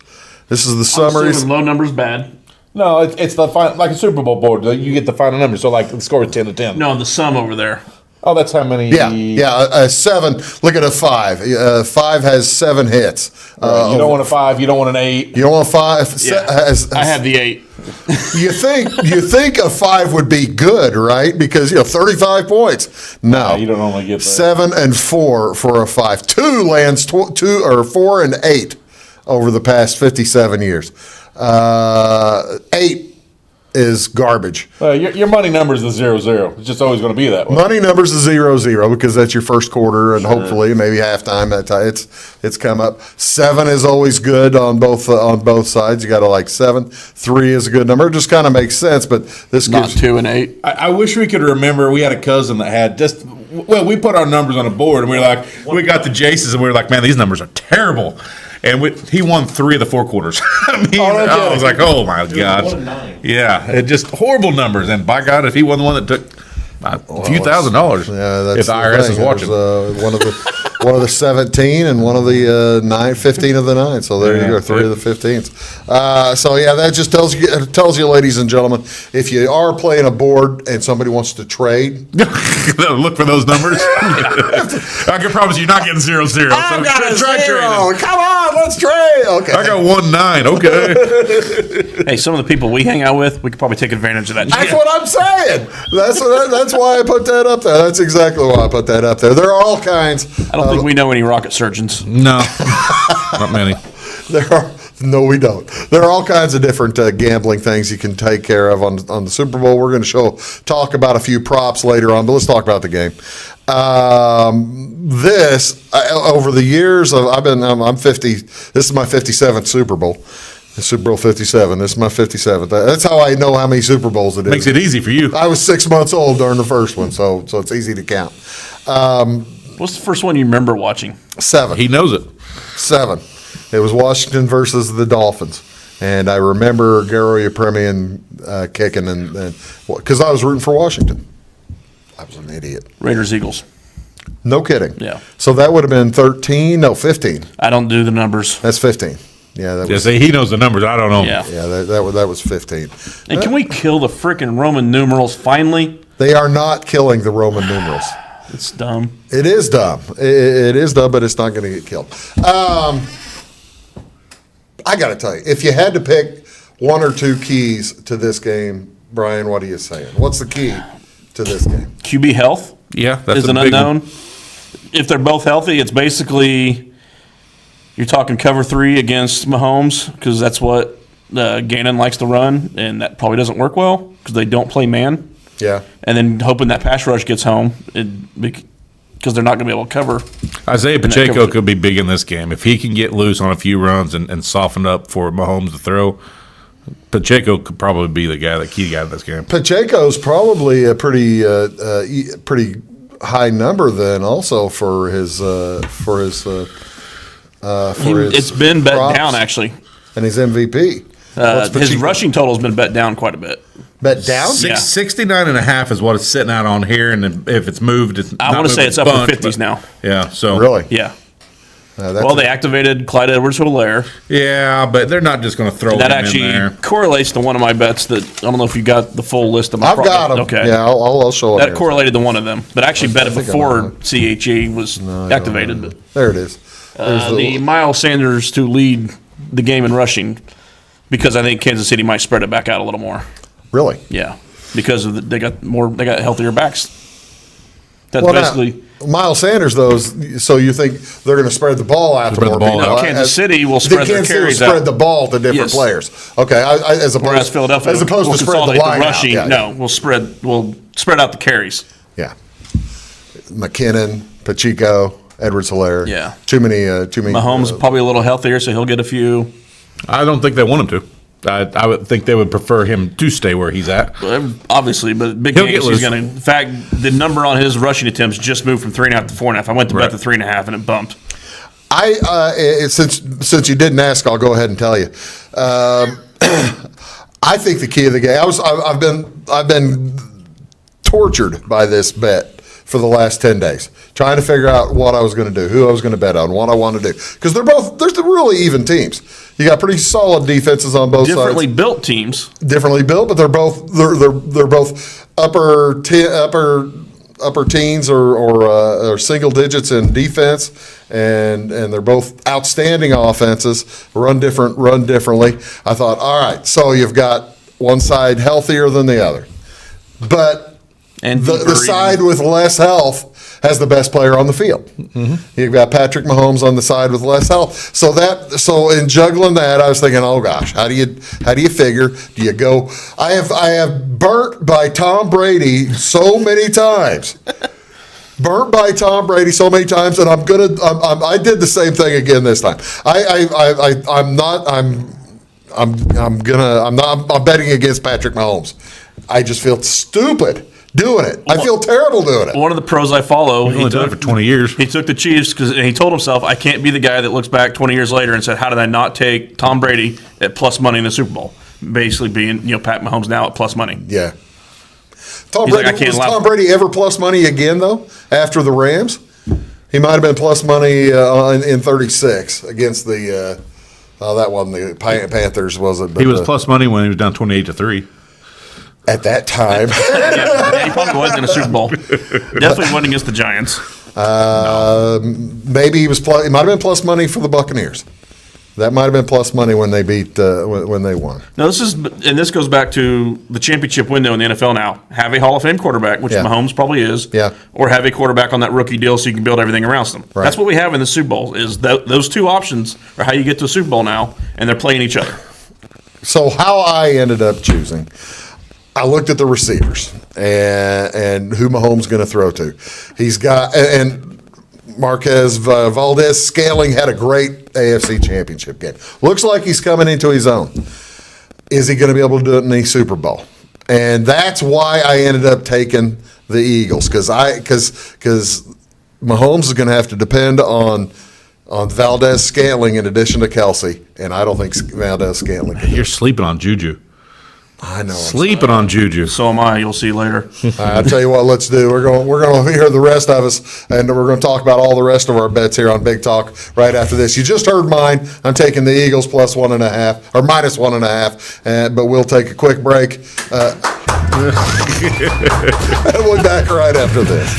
This is the summaries. Low numbers bad. No, it's the like a Super Bowl board. You get the final number. So like the score is 10-10. No, the sum over there. Oh, that's how many? Yeah. 7. Look at a 5. 5 has 7 hits. You don't want a 5. You don't want an 8. You don't want 5. Yeah. I have the 8. You think a 5 would be good, right? Because 35 points. No, you don't only get that. 7 and 4 for a 5. 2 lands 2 or 4 and 8 over the past 57 years. 8 is garbage. Your money numbers is 0-0. It's just always going to be that way. Money numbers is 0-0 because that's your first quarter, and hopefully maybe halftime. It's come up. 7 is always good on both sides. You got to like 7. 3 is a good number. It just kind of makes sense, but this Not gives 2 and 8. I wish we could remember. We had a cousin that had we put our numbers on a board, and we got the Jaces, and we were like, man, these numbers are terrible. And he won 3 of the 4 quarters. I was like, oh my gosh. Yeah, it just horrible numbers. And by God, if he wasn't the one that took a few $1,000s, that's if the IRS is watching. One of the 17 and one of the 15 of the 9. So there you go, 3 of the 15s. That just tells you, ladies and gentlemen, if you are playing a board and somebody wants to trade, look for those numbers. I can promise you're not getting 0-0. I've got a 0. Come on, let's trade. Okay, I got 1-9. Okay. Hey, some of the people we hang out with, we could probably take advantage of that. That's what I'm saying. That's why I put that up there. That's exactly why I put that up there. There are all kinds. I don't think we know any rocket surgeons. No, not many. No, we don't. There are all kinds of different gambling things you can take care of on the Super Bowl. We're going to talk about a few props later on, but let's talk about the game. Over the years, I'm 50. This is my 57th Super Bowl. Super Bowl 57. This is my 57th. That's how I know how many Super Bowls it is. Makes it easy for you. I was 6 months old during the first one, so it's easy to count. What's the first one you remember watching? 7. He knows it. 7. It was Washington versus the Dolphins. And I remember Garo Yepremian kicking, and because I was rooting for Washington. I was an idiot. Raiders, Eagles. No kidding. Yeah. So that would have been 13. No, 15. I don't do the numbers. That's 15. Yeah, that was. He knows the numbers. I don't know. Yeah. Yeah, that was 15. And can we kill the frickin' Roman numerals finally? They are not killing the Roman numerals. It's dumb. It is dumb. It is dumb, but it's not going to get killed. I got to tell you, if you had to pick 1 or 2 keys to this game, Brian, what are you saying? What's the key to this game? QB health. Yeah, that's is a an big unknown. one. If they're both healthy, it's basically you're talking cover 3 against Mahomes because that's what Gannon likes to run, and that probably doesn't work well because they don't play man. Yeah. And then hoping that pass rush gets home because they're not going to be able to cover. Isaiah Pacheco could be big in this game. If he can get loose on a few runs and soften up for Mahomes to throw, Pacheco could probably be the key guy in this game. Pacheco's probably a pretty high number then also for his It's been bet down actually. And his MVP. His rushing total has been bet down quite a bit. Bet down? 69.5 is what it's sitting out on here, and if it's moved, it's I want to say it's up in the 50s now. Yeah, so Really? Yeah. Well, they activated Clyde Edwards-Helaire. Yeah, but they're not just going to throw That him actually in there. correlates to one of my bets that I don't know if you got the full list of my I've got them. Okay. Yeah, I'll show it. That correlated to one of them, but I actually bet it think I before know. CHE was activated. But There it is. There's the Miles Sanders to lead the game in rushing because I think Kansas City might spread it back out a little more. Really? Yeah, because of they got healthier backs. That's Well, basically. Miles Sanders, though, so you think they're going to spread the ball out to Spread more the ball people? out. Kansas City will spread their Kansas City will carries spread out. the ball to different Yes. players. Okay, as opposed Whereas Philadelphia, as opposed will to spread the consolidate line rushing. out. Yeah, We'll spread out the carries. yeah. McKinnon, Pacheco, Edwards-Helaire. Yeah. Too many. Mahomes probably a little healthier, so he'll get a few. I don't think they want him to. I would think they would prefer him to stay where he's at. Obviously, but big He'll games, get he's loose. going to. In fact, the number on his rushing attempts just moved from 3.5 to 4.5. I went to bet the 3.5, and it bumped. Since you didn't ask, I'll go ahead and tell you. I think the key of the game. I've been tortured by this bet for the last 10 days, trying to figure out what I was going to do, who I was going to bet on, what I want to do, because they're really even teams. You got pretty solid defenses on both Differently sides. built teams. Differently built, but they're both upper teens or single digits in defense, and they're both outstanding offenses. Run differently. I thought, all right, so you've got one side healthier than the other, but And the side with less health has the best player on the field. Mm-hmm. You've got Patrick Mahomes on the side with less health. So in juggling that, I was thinking, oh gosh, how do you figure? Do you go? I have burnt by Tom Brady so many times. Burnt by Tom Brady so many times, and I did the same thing again this time. I'm betting against Patrick Mahomes. I just feel stupid doing it. I feel terrible doing it. One of the pros I follow, He's only done it for 20 years. He took the Chiefs and he told himself, I can't be the guy that looks back 20 years later and said, how did I not take Tom Brady at plus money in the Super Bowl? Basically being, Pat Mahomes now at plus money. Yeah. He's like, I can't allow- Tom Brady ever plus money again, though, after the Rams? He might have been plus money in 36 against the that wasn't the Panthers, was it? But He was plus money when he was down 28-3. at that time. Yeah, he probably wasn't in a Super Bowl. Definitely wasn't against the Giants. Maybe he was. It might have been plus money for the Buccaneers. That might have been plus money when they beat when they won. Now this goes back to the championship window in the NFL now. Have a Hall of Fame quarterback, which Yeah. Mahomes probably is, Yeah. or have a quarterback on that rookie deal so you can build everything around them. Right. That's what we have in the Super Bowl. Is those two options are how you get to a Super Bowl now, and they're playing each other. So how I ended up choosing, I looked at the receivers and who Mahomes going to throw to. He's got and Marquez Valdez Scaling had a great AFC Championship game. Looks like he's coming into his own. Is he going to be able to do it in the Super Bowl? And that's why I ended up taking the Eagles because Mahomes is going to have to depend on Valdez Scantling in addition to Kelsey, and I don't think Valdez Scantling can. You're sleeping on Juju. I know. Sleeping on Juju. So am I. You'll see later. I'll tell you what. Let's do. We're going to hear the rest of us, and we're going to talk about all the rest of our bets here on Big Talk right after this. You just heard mine. I'm taking the Eagles plus 1.5 or minus 1.5, but we'll take a quick break. And we'll be back right after this.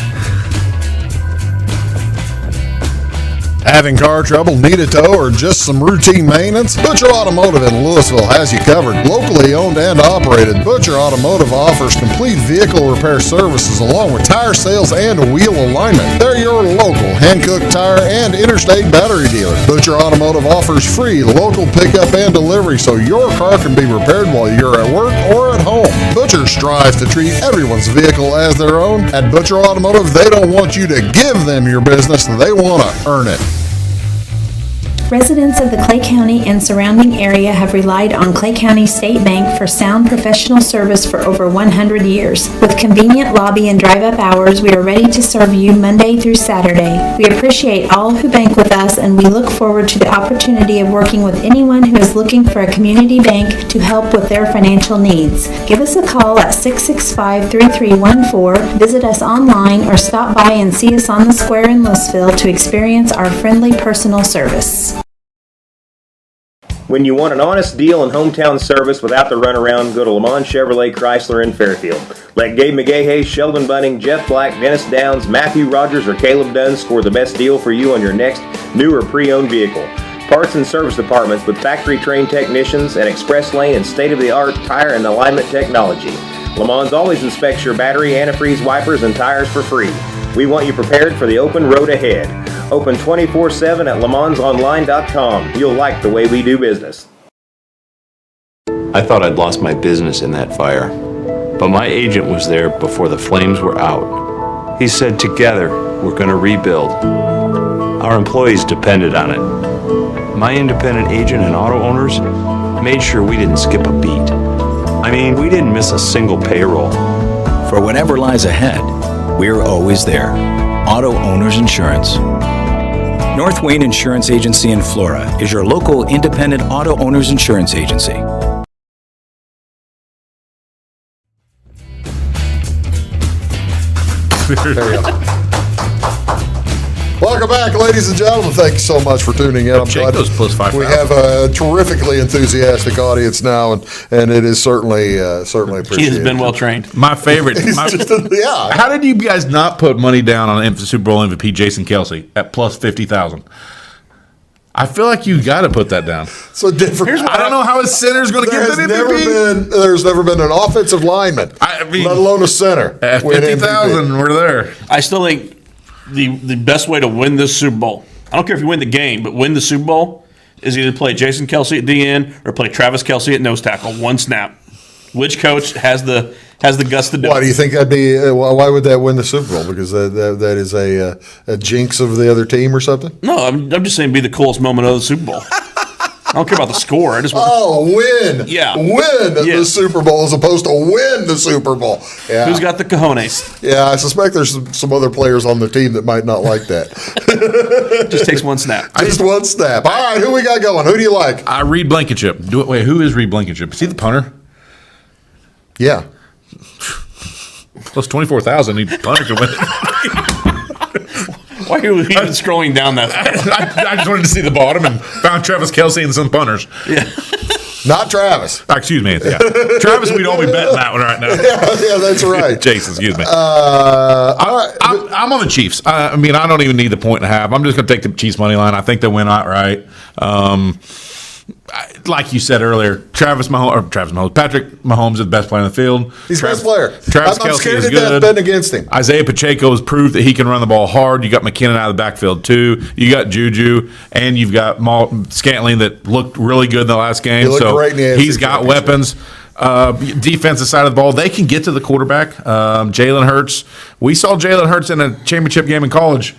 Having car trouble, need a tow, or just some routine maintenance? Butcher Automotive in Louisville has you covered. Locally owned and operated, Butcher Automotive offers complete vehicle repair services along with tire sales and wheel alignment. They're your local Hankook Tire and Interstate Battery dealer. Butcher Automotive offers free local pickup and delivery so your car can be repaired while you're at work or at home. Butcher strives to treat everyone's vehicle as their own. At Butcher Automotive, they don't want you to give them your business, they want to earn it. Residents of the Clay County and surrounding area have relied on Clay County State Bank for sound professional service for over 100 years. With convenient lobby and drive-up hours, we are ready to serve you Monday through Saturday. We appreciate all who bank with us, and we look forward to the opportunity of working with anyone who is looking for a community bank to help with their financial needs. Give us a call at 665-3314, visit us online, or stop by and see us on the square in Louisville to experience our friendly personal service. When you want an honest deal and hometown service without the runaround, go to Le Mans Chevrolet Chrysler in Fairfield. Let Gabe McGahey, Sheldon Bunning, Jeff Black, Dennis Downs, Matthew Rogers, or Caleb Dunn score the best deal for you on your next new or pre-owned vehicle. Parts and service departments with factory-trained technicians and express lane and state-of-the-art tire and alignment technology. Le Mans always inspects your battery, antifreeze, wipers, and tires for free. We want you prepared for the open road ahead. Open 24/7 at lemansonline.com. You'll like the way we do business. I thought I'd lost my business in that fire, but my agent was there before the flames were out. He said, together, we're going to rebuild. Our employees depended on it. My independent agent and auto owners made sure we didn't skip a beat. I mean, we didn't miss a single payroll. For whatever lies ahead, we're always there. Auto Owners Insurance. North Wayne Insurance Agency in Flora is your local independent auto owners insurance agency. There you go. Welcome back, ladies and gentlemen. Thank you so much for tuning in. I'm glad those plus 5,000. we have a terrifically enthusiastic audience now, and it is certainly appreciated. He has been well trained. My favorite. Yeah. How did you guys not put money down on Super Bowl MVP Jason Kelsey at plus 50,000? I feel like you got to put that down. So different. I don't know how a center's going to get that MVP. There's never been an offensive lineman, let alone a center. At 50,000, we're there. I still think the best way to win this Super Bowl, I don't care if you win the game, but win the Super Bowl, is either play Jason Kelsey at DN or play Travis Kelsey at nose tackle. One snap. Which coach has the guts to do it? Why do you think that'd be? Why would that win the Super Bowl? Because that is a jinx of the other team or something? No, I'm just saying be the coolest moment of the Super Bowl. I don't care about the score. I just want win. Yeah. Win the Super Bowl as opposed to win the Super Bowl. Yeah. Who's got the cojones? Yeah, I suspect there's some other players on the team that might not like that. Just takes one snap. Just one snap. All right, who we got going? Who do you like? Reed Blankenship. Wait, who is Reed Blankenship? Is he the punter? Yeah. Plus 24,000. He punter can win. Why are you even scrolling down that far? I just wanted to see the bottom and found Travis Kelsey and some punters. Yeah. Not Travis. Excuse me. Yeah. Travis, we'd all be betting that one right now. Yeah, that's right. Jason, excuse me. All right. I'm on the Chiefs. I mean, I don't even need the point and a half. I'm just going to take the Chiefs money line. I think they win outright. Like you said earlier, Patrick Mahomes is the best player in the field. He's the best player. Travis I'm Kelce scared is to death good. betting against him. Isaiah Pacheco has proved that he can run the ball hard. You got McKinnon out of the backfield too. You got Juju, and you've got Scantling that looked really good in the last game. He looked great in the AFC he's got weapons. Defensive side of the ball, they can get to the quarterback. Jalen Hurts. We saw Jalen Hurts in a championship game in college.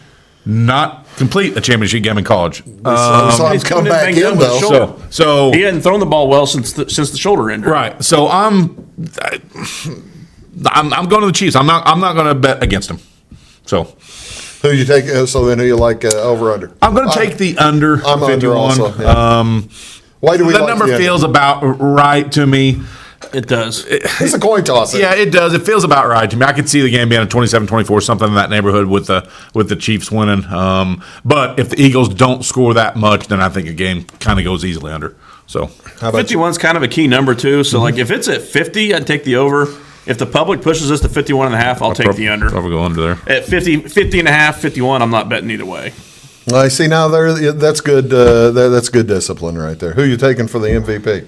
Not complete a championship game in college. We saw him come back in though. So he hadn't thrown the ball well since the shoulder injury. Right. So I'm going to the Chiefs. I'm not going to bet against them. So who you take? So then who you like over under? I'm going to take the under. I'm 51. under also. Yeah. Why do we? That like number feels about right to me. It does. It's a coin toss. Yeah, it does. It feels about right to me. I could see the game being a 27-24, something in that neighborhood with the Chiefs winning. But if the Eagles don't score that much, then I think a game kind of goes easily under. So 51's kind of a key number too. So like if it's at 50, I'd take the over. If the public pushes us to 51.5, I'll take the under. Probably go under there. At 50.5, 51, I'm not betting either way. I see now that's good. That's good discipline right there. Who are you taking for the MVP?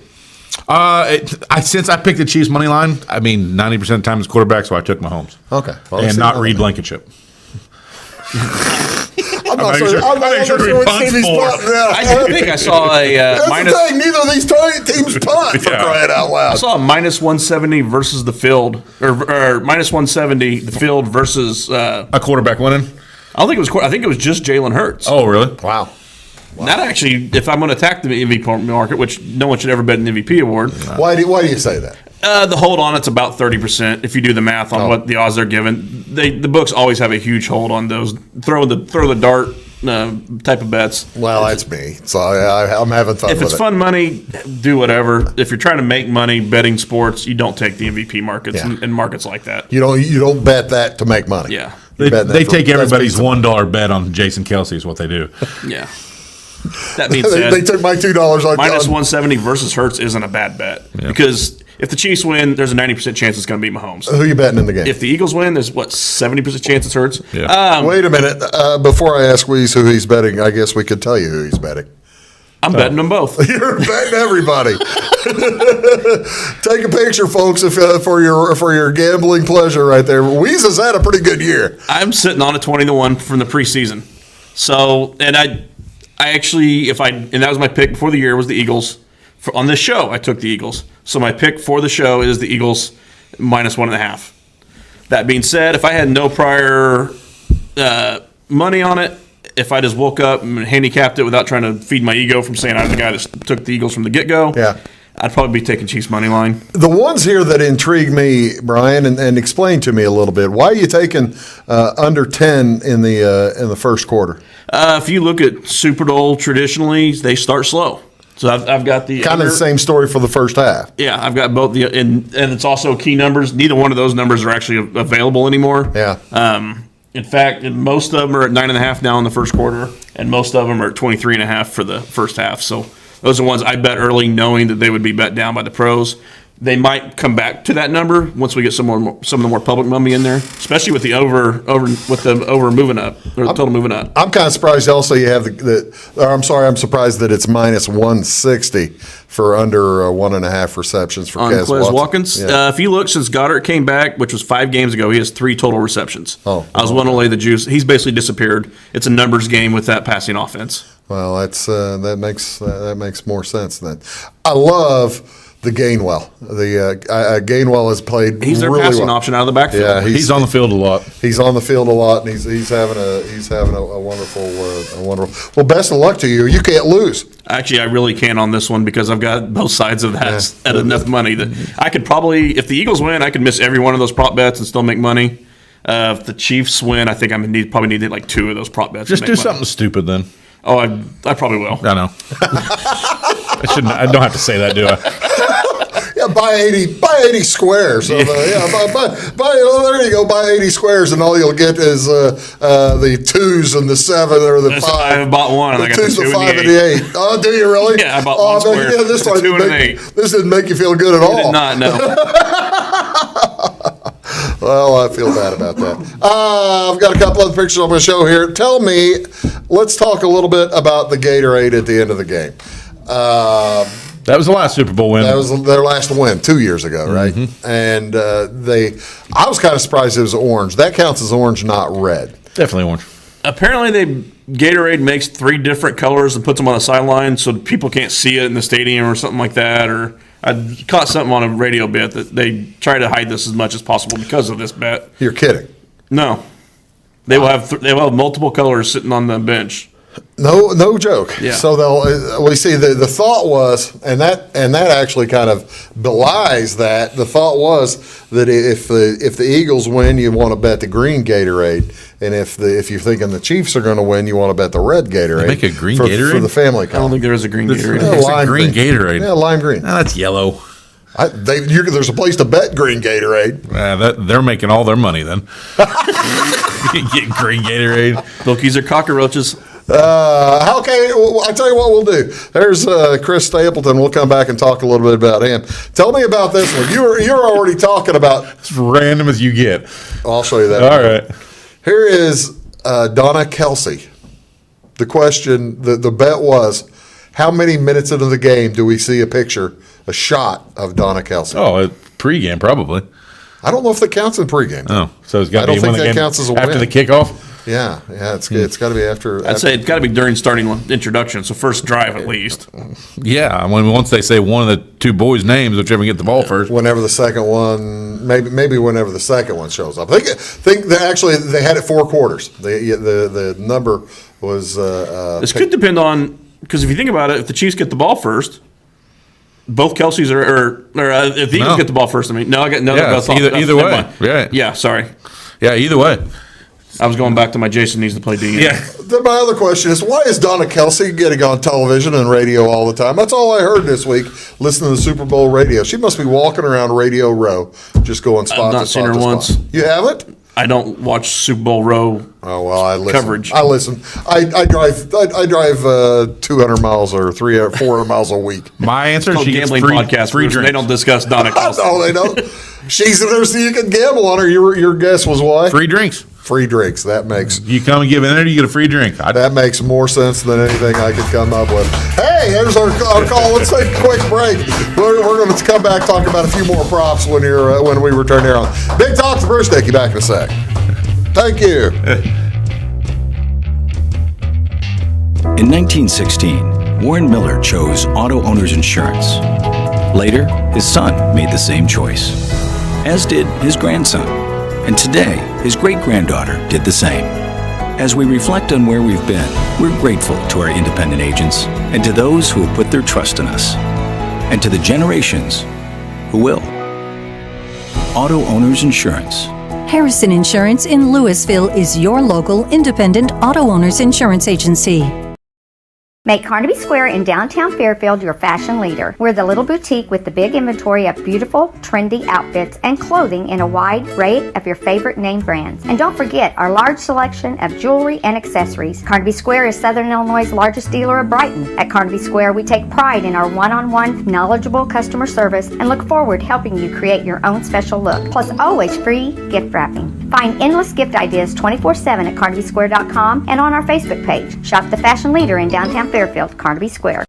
Since I picked the Chiefs money line, I mean 90% of the time it's quarterback, so I took Mahomes. Okay, and not Reed Blankenship. I'm not sure what Stevie's punting. I think I saw a That's minus. the thing. Neither of these teams punt for crying out loud. I saw a minus 170 versus the field, or minus 170 the field versus a quarterback winning. I don't think it was. I think it was just Jalen Hurts. Oh, really? Wow. Not actually, if I'm going to attack the MVP market, which no one should ever bet an MVP award. Why do you say that? The hold on it's about 30%. If you do the math on what the odds they're given, the books always have a huge hold on those throw the dart type of bets. Well, that's me, so I'm having fun. If it's fun money, do whatever. If you're trying to make money betting sports, you don't take the MVP markets and markets like that. You don't bet that to make money. Yeah, they take everybody's $1 bet on Jason Kelsey is what they do. Yeah. That being said, they took my $2 on minus 170 versus Hurts isn't a bad bet because if the Chiefs win, there's a 90% chance it's going to be Mahomes. Who are you betting in the game? If the Eagles win, there's 70% chance it's Hurts. Yeah. Wait a minute. Before I ask Weeze who he's betting, I guess we could tell you who he's betting. I'm betting them both. You're betting everybody. Take a picture, folks, for your gambling pleasure right there. Weeze has had a pretty good year. I'm sitting on a 20-1 from the preseason. So, and I actually, and that was my pick before the year was the Eagles. On this show, I took the Eagles. So my pick for the show is the Eagles minus 1.5. That being said, if I had no prior money on it, if I just woke up and handicapped it without trying to feed my ego from saying I'm the guy that took the Eagles from the get-go, I'd probably be taking Chiefs money line. The ones here that intrigue me, Brian, and explain to me a little bit, why are you taking under 10 in the first quarter? If you look at Super Bowl, traditionally, they start slow. So I've got the kind of the same story for the first half. Yeah, I've got both and it's also key numbers. Neither one of those numbers are actually available anymore. Yeah. In fact, most of them are at 9.5 now in the first quarter, and most of them are at 23.5 for the first half. So those are ones I bet early, knowing that they would be bet down by the pros. They might come back to that number once we get some of the more public money in there, especially with the over moving up or the total moving up. I'm kind of surprised also you have I'm surprised that it's minus 160 for under 1.5 receptions for on Quez Watkins. Yeah. If you look since Goddard came back, which was 5 games ago, he has 3 total receptions. I was willing to lay the juice. He's basically disappeared. It's a numbers game with that passing offense. Well, that makes more sense then. I love the Gainwell. Gainwell has played. He's their really passing well. option out of the backfield. Yeah, he's on the field a lot. He's on the field a lot, and he's having a wonderful. Well, best of luck to you. You can't lose. Actually, I really can on this one because I've got both sides of that at enough money that I could probably, if the Eagles win, I could miss every one of those prop bets and still make money. If the Chiefs win, I think I probably need like 2 of those prop bets. Just do something stupid then. Oh, I probably will. I know. I don't have to say that, do I? Yeah, buy 80 squares. There you go. Buy 80 squares, and all you'll get is the 2s and the 7 or the 5. I haven't bought one, and I got the 2 the 5 and the 8. Oh, do you really? Yeah, I bought one square. Yeah, this 2 and an 8. This didn't make you feel good at all. It did not, no. Well, I feel bad about that. I've got a couple other pictures on my show here. Let's talk a little bit about the Gatorade at the end of the game. That was the last Super Bowl win. That was their last win 2 years ago, right? Mm-hmm. And I was kind of surprised it was orange. That counts as orange, not red. Definitely orange. Apparently, Gatorade makes 3 different colors and puts them on the sideline so people can't see it in the stadium or something like that. Or I caught something on a radio bit that they try to hide this as much as possible because of this bet. You're kidding? No, they will have multiple colors sitting on the bench. No joke. Yeah. So we see the thought was, and that actually kind of belies that. The thought was that if the Eagles win, you want to bet the green Gatorade, and if you're thinking the Chiefs are going to win, you want to bet the red Gatorade. They make a green for Gatorade for the family. I don't think there is a green Gatorade. It's a green Gatorade. Yeah, lime green. No, that's yellow. There's a place to bet green Gatorade. They're making all their money then. You get green Gatorade. Bookies are cockroaches. Okay, well, I'll tell you what we'll do. There's Chris Stapleton. We'll come back and talk a little bit about him. Tell me about this one. You're already talking about as random as you get. I'll show you that. All right. Here is Donna Kelsey. The question, the bet was, how many minutes into the game do we see a shot of Donna Kelsey? Oh, pregame probably. I don't know if that counts in pregame. Oh, so it's got to be when the game counts as a after win. the kickoff. Yeah, it's got to be after. I'd say it's got to be during starting introduction, so first drive at least. Yeah, once they say one of the two boys' names, whichever get the ball first. Whenever the second one, maybe whenever the second one shows up. I think that actually they had it 4 quarters. The number was. This could depend on, because if you think about it, if the Chiefs get the ball first, both Kelce's or if the Eagles get the ball first, either way. Yeah, sorry. Yeah, either way. I was going back to my Jason needs to play D. Yeah. Then my other question is, why is Donna Kelsey getting on television and radio all the time? That's all I heard this week, listening to the Super Bowl radio. She must be walking around Radio Row, just going spot to spot. I've not seen her once. You haven't? I don't watch Super Bowl Row. Oh well, I listen. Coverage. I listen. I drive 200 miles or 300 or 400 miles a week. My answer: she gets gambling podcast. free drinks. They don't discuss Donna Kelsey. Oh, they don't. She's there so you can gamble on her. Your guess was what? Free drinks. Free drinks. That makes you come and give in there, you get a free drink. That makes more sense than anything I could come up with. Hey, here's our call. Let's take a quick break. We're going to come back, talk about a few more props when we return here on Big Talk to Bruce Dickey. Back in a sec. Thank you. In 1916, Warren Miller chose auto owners insurance. Later, his son made the same choice, as did his grandson. And today, his great-granddaughter did the same. As we reflect on where we've been, we're grateful to our independent agents and to those who have put their trust in us, and to the generations who will. Auto Owners Insurance. Harrison Insurance in Louisville is your local independent auto owners insurance agency. Make Carnaby Square in downtown Fairfield your fashion leader. We're the little boutique with the big inventory of beautiful, trendy outfits and clothing in a wide array of your favorite name brands. And don't forget our large selection of jewelry and accessories. Carnaby Square is Southern Illinois' largest dealer of Brighton. At Carnaby Square, we take pride in our one-on-one, knowledgeable customer service and look forward to helping you create your own special look. Plus, always free gift wrapping. Find endless gift ideas 24/7 at CarnabySquare.com and on our Facebook page. Shop the fashion leader in downtown Fairfield, Carnaby Square.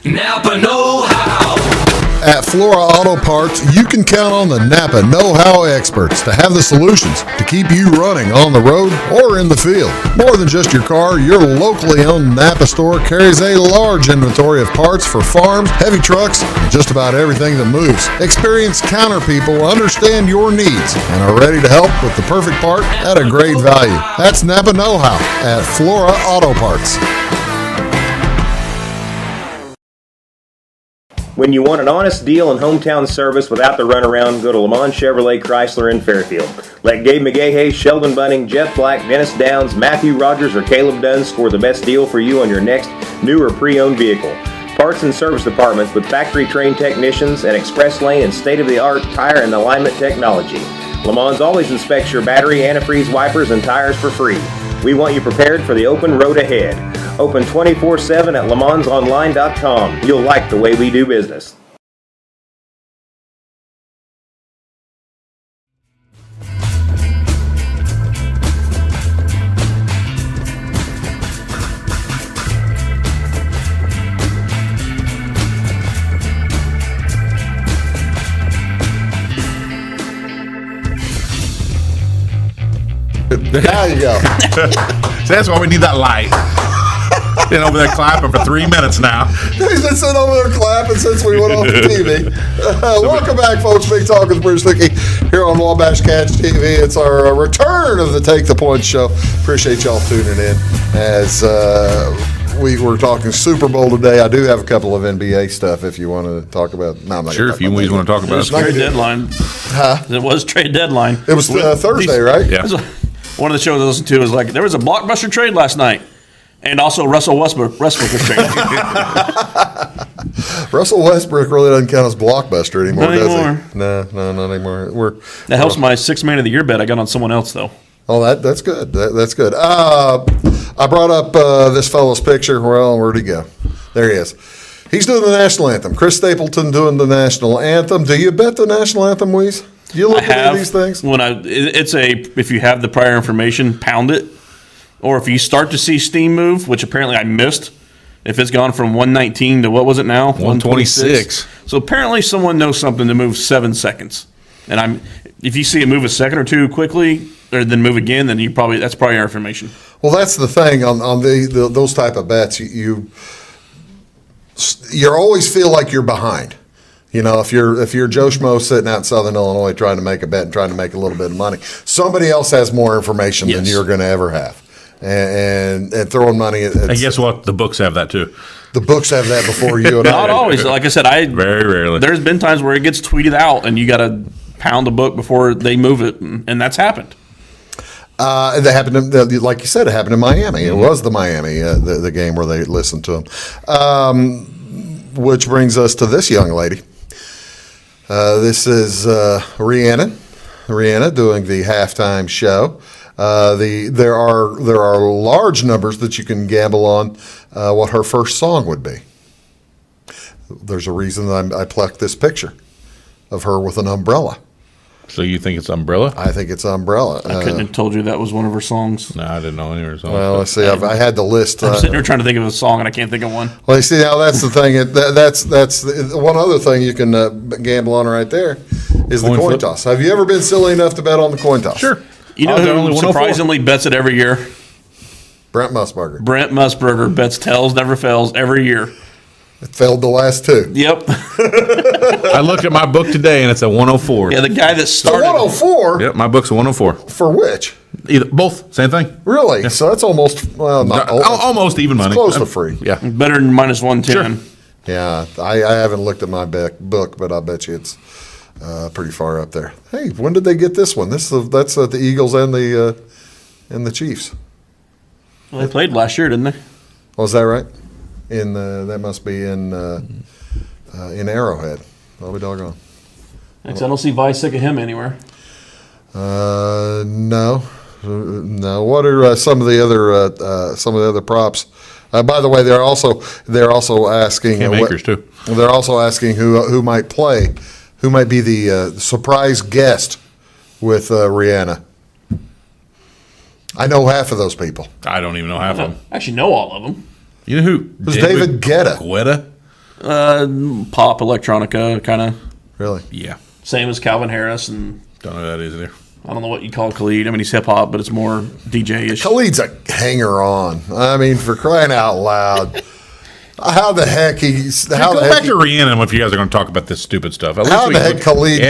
Napa know-how. At Flora Auto Parts, you can count on the Napa know-how experts to have the solutions to keep you running on the road or in the field. More than just your car, your locally owned Napa store carries a large inventory of parts for farms, heavy trucks, and just about everything that moves. Experienced counter people understand your needs and are ready to help with the perfect part at a great value. That's Napa know-how at Flora Auto Parts. When you want an honest deal and hometown service without the runaround, go to Lamont Chevrolet Chrysler in Fairfield. Let Gabe McGahey, Sheldon Bunning, Jeff Black, Dennis Downs, Matthew Rogers, or Caleb Dunn score the best deal for you on your next new or pre-owned vehicle. Parts and service departments with factory-trained technicians and express lane and state-of-the-art tire and alignment technology. Lamont's always inspects your battery, antifreeze, wipers, and tires for free. We want you prepared for the open road ahead. Open 24/7 at LaMonsOnline.com. You'll like the way we do business. There you go. So that's why we need that light. Been over there clapping for 3 minutes now. He's been sitting over there clapping since we went off the TV. Welcome back, folks. Big Talk with Bruce Dickey here on Wabash Catch TV. It's our return of the Take the Point show. Appreciate y'all tuning in as we were talking Super Bowl today. I do have a couple of NBA stuff if you want to talk about. No, I'm not. Sure, if you always want to talk about it. Trade deadline. Huh? It was trade deadline. It was Thursday, right? Yeah. One of the shows I listened to was like, there was a blockbuster trade last night. And also Russell Westbrook was traded. Russell Westbrook really doesn't count as blockbuster anymore, Not anymore. does he? No, not anymore. That helps my 6 man of the year bet I got on someone else, though. Oh, that's good. That's good. I brought up this fellow's picture. Well, where'd he go? There he is. He's doing the national anthem. Chris Stapleton doing the national anthem. Do you bet the national anthem, Weeze? Do you look at these things? If you have the prior information, pound it. Or if you start to see steam move, which apparently I missed, if it's gone from 119 to what was it now? 126. So apparently someone knows something to move 7 seconds. And if you see it move a second or two quickly, or then move again, then that's probably our information. Well, that's the thing on those type of bets. You always feel like you're behind. You know, if you're Joe Schmo sitting out in Southern Illinois trying to make a bet and trying to make a little bit of money, somebody else has more information than you're going to ever have, and throwing money. And guess what? The books have that too. The books have that before you and Not always. Like I said, very rarely. There's been times where it gets tweeted out, and you got to pound a book before they move it, and that's happened. That happened, like you said, it happened in Miami. It was the Miami, the game where they listened to him. Which brings us to this young lady. This is Rihanna. Rihanna doing the halftime show. There are large numbers that you can gamble on what her first song would be. There's a reason that I plucked this picture of her with an umbrella. So you think it's Umbrella? I think it's Umbrella. I couldn't have told you that was one of her songs. No, I didn't know any of her songs. Well, let's see. I had the list. I'm sitting here trying to think of a song, and I can't think of one. Well, you see, now that's the thing. That's one other thing you can gamble on right there is the coin toss. Have you ever been silly enough to bet on the coin toss? Sure. You know who surprisingly bets it every year? Brent Musburger. Brent Musburger bets tails never fails every year. It failed the last two. Yep. I looked at my book today, and it's a 104. Yeah, the guy that started. 104? Yep, my book's a 104. For which? Both, same thing. Really? Yeah. So that's almost, almost even money. It's close to free. Yeah. Better than minus 110. Sure. Yeah, I haven't looked at my book, but I bet you it's pretty far up there. Hey, when did they get this one? That's the Eagles and the Chiefs. Well, they played last year, didn't they? Was that right? That must be in Arrowhead. I'll be doggone. I don't see Vicek and him anywhere. No. What are some of the other props? By the way, they're also asking. Cam Akers too. They're also asking who might play, who might be the surprise guest with Rihanna. I know half of those people. I don't even know half of them. I actually know all of them. You know who? Who's David Guetta? Pop electronica, kind of. Really? Yeah. Same as Calvin Harris, and don't know who that is either. I don't know what you call Khalid. I mean, he's hip hop, but it's more DJ-ish. Khalid's a hanger-on. I mean, for crying out loud. How the heck go back to Rihanna if you guys are going to talk about this stupid stuff. How the heck Khalid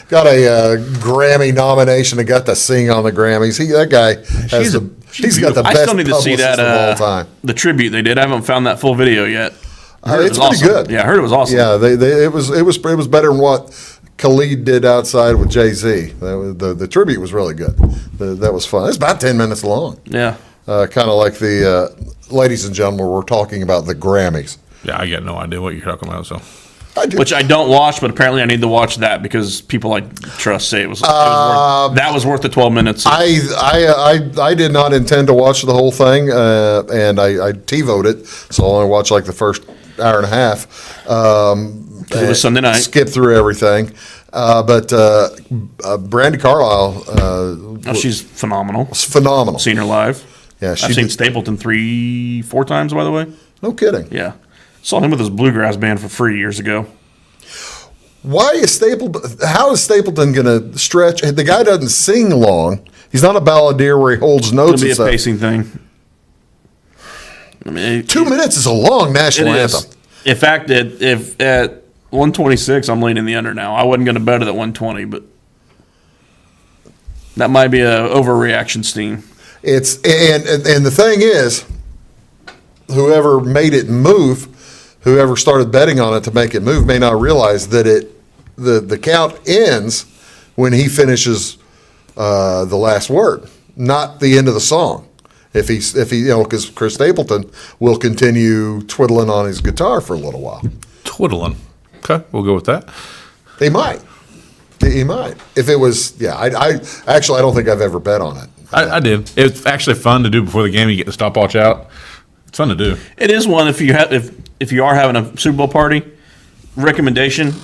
got a Grammy nomination and got to sing on the Grammys? That guy he's got the best I still need to see that of all time. The tribute they did. I haven't found that full video yet. It's pretty good. Yeah, I heard it was awesome. Yeah, it was better than what Khalid did outside with Jay-Z. The tribute was really good. That was fun. It's about 10 minutes long. Yeah. Kind of like ladies and gentlemen, we're talking about the Grammys. Yeah, I got no idea what you're talking about. So, which I don't watch, but apparently I need to watch that because people I trust say it was worth the 12 minutes. I did not intend to watch the whole thing, and I TiVo'd it, so I only watched like the first hour and a half. It was Sunday night. Skip through everything. But Brandi Carlile, she's phenomenal. Phenomenal. Seen her live. Yeah, I've seen Stapleton 3-4 times, by the way. No kidding. Yeah. Saw him with his bluegrass band for free years ago. How is Stapleton going to stretch? The guy doesn't sing long. He's not a balladeer where he holds notes. It'll be a pacing thing. I mean, 2 minutes is a long national anthem. In fact, if at 126, I'm leaning the under now. I wasn't going to bet it at 120, but that might be a overreaction steam. And the thing is, whoever made it move, whoever started betting on it to make it move, may not realize that the count ends when he finishes the last word, not the end of the song. If he because Chris Stapleton will continue twiddling on his guitar for a little while. Twiddling. Okay, we'll go with that. He might. If it was, I actually don't think I've ever bet on it. I did. It's actually fun to do before the game. You get the stopwatch out. It's fun to do. It is one if you are having a Super Bowl party. Recommendation: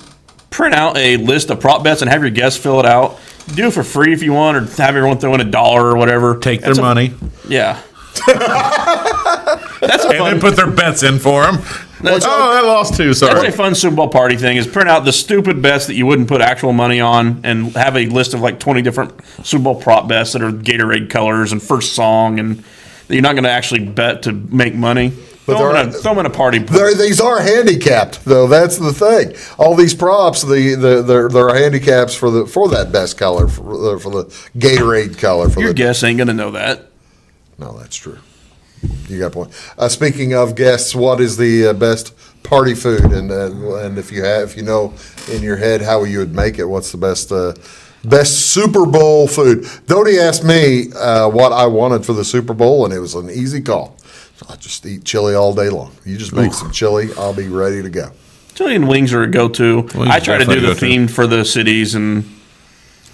print out a list of prop bets and have your guests fill it out. Do it for free if you want, or have everyone throw in $1 or whatever. Take their money. Yeah. That's a and fun. then put their bets in for them. I lost two. That's Sorry. a fun Super Bowl party thing. Is print out the stupid bets that you wouldn't put actual money on, and have a list of like 20 different Super Bowl prop bets that are Gatorade colors and first song, and that you're not going to actually bet to make money. Throw them in a party. These are handicapped, though. That's the thing. All these props, they're handicaps for that best color, for the Gatorade color. Your guests ain't going to know that. No, that's true. You got a point. Speaking of guests, what is the best party food? And if you know in your head how you would make it, what's the best Super Bowl food? Dodie asked me what I wanted for the Super Bowl, and it was an easy call. I just eat chili all day long. You just make some chili, I'll be ready to go. Chili and wings are a go-to. I try to do the theme for the cities, and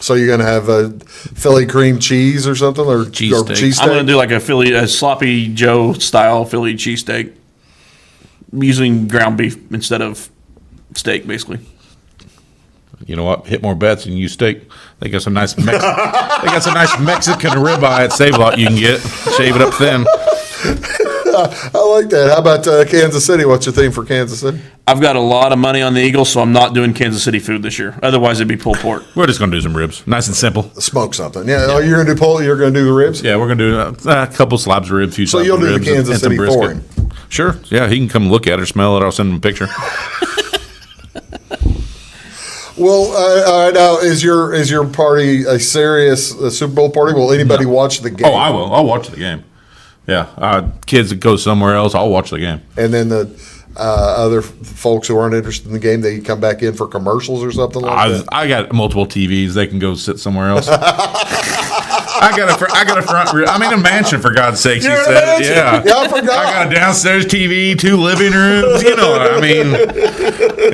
so you're going to have a Philly cream cheese or something, or cheesesteak? I'm going to do like a sloppy Joe style Philly cheesesteak, using ground beef instead of steak, basically. You know what? Hit more bets and use steak. They got some nice Mexican ribeye at Save Lot you can get. Shave it up thin. I like that. How about Kansas City? What's your theme for Kansas City? I've got a lot of money on the Eagles, so I'm not doing Kansas City food this year. Otherwise, it'd be pulled pork. We're just going to do some ribs. Nice and simple. Smoke something. Yeah. Oh, you're going to do pull. You're going to do the ribs. Yeah, we're going to do a couple slabs of ribs. So you'll do the Kansas City for him. Sure. Yeah, he can come look at it or smell it. I'll send him a picture. Well, now is your party a serious Super Bowl party? Will anybody watch the game? Oh, I will. I'll watch the game. Yeah, kids that go somewhere else, I'll watch the game. And then the other folks who aren't interested in the game, they come back in for commercials or something like that? I got multiple TVs. They can go sit somewhere else. I got a front room. I'm in a mansion, for God's sakes. You're he in a said. mansion? Yeah, I forgot. I got a downstairs TV, 2 living rooms. You know what I mean?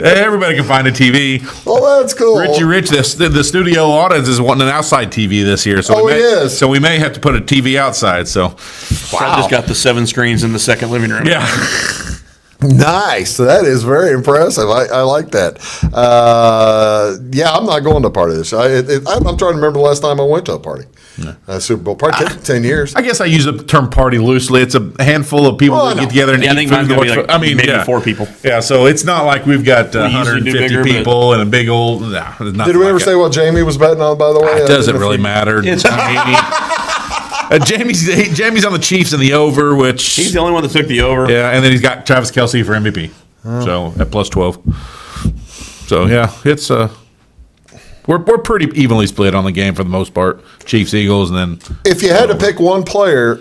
Everybody can find a TV. Well, that's cool. Richie Rich, the studio audience is wanting an outside TV this year. So So we may have to put a TV outside. So, I just got the 7 screens in the second living room. Yeah. Nice. That is very impressive. I like that. Yeah, I'm not going to a party this. I'm trying to remember the last time I went to a party. Super Bowl. Probably 10 years. I guess I use the term party loosely. It's a handful of people that get together and eat I think food. mine's gonna be maybe 4 people. Yeah, so it's not like we've got 150 bigger, people and a big old. Nah, did we ever say what Jamie was betting on, by the way? It doesn't really matter. Jamie's on the Chiefs in the over, which he's the only one that took the over. Yeah, and then he's got Travis Kelce for MVP, so at plus 12. So yeah, it's we're pretty evenly split on the game for the most part. Chiefs, Eagles, and then if you had to pick one player,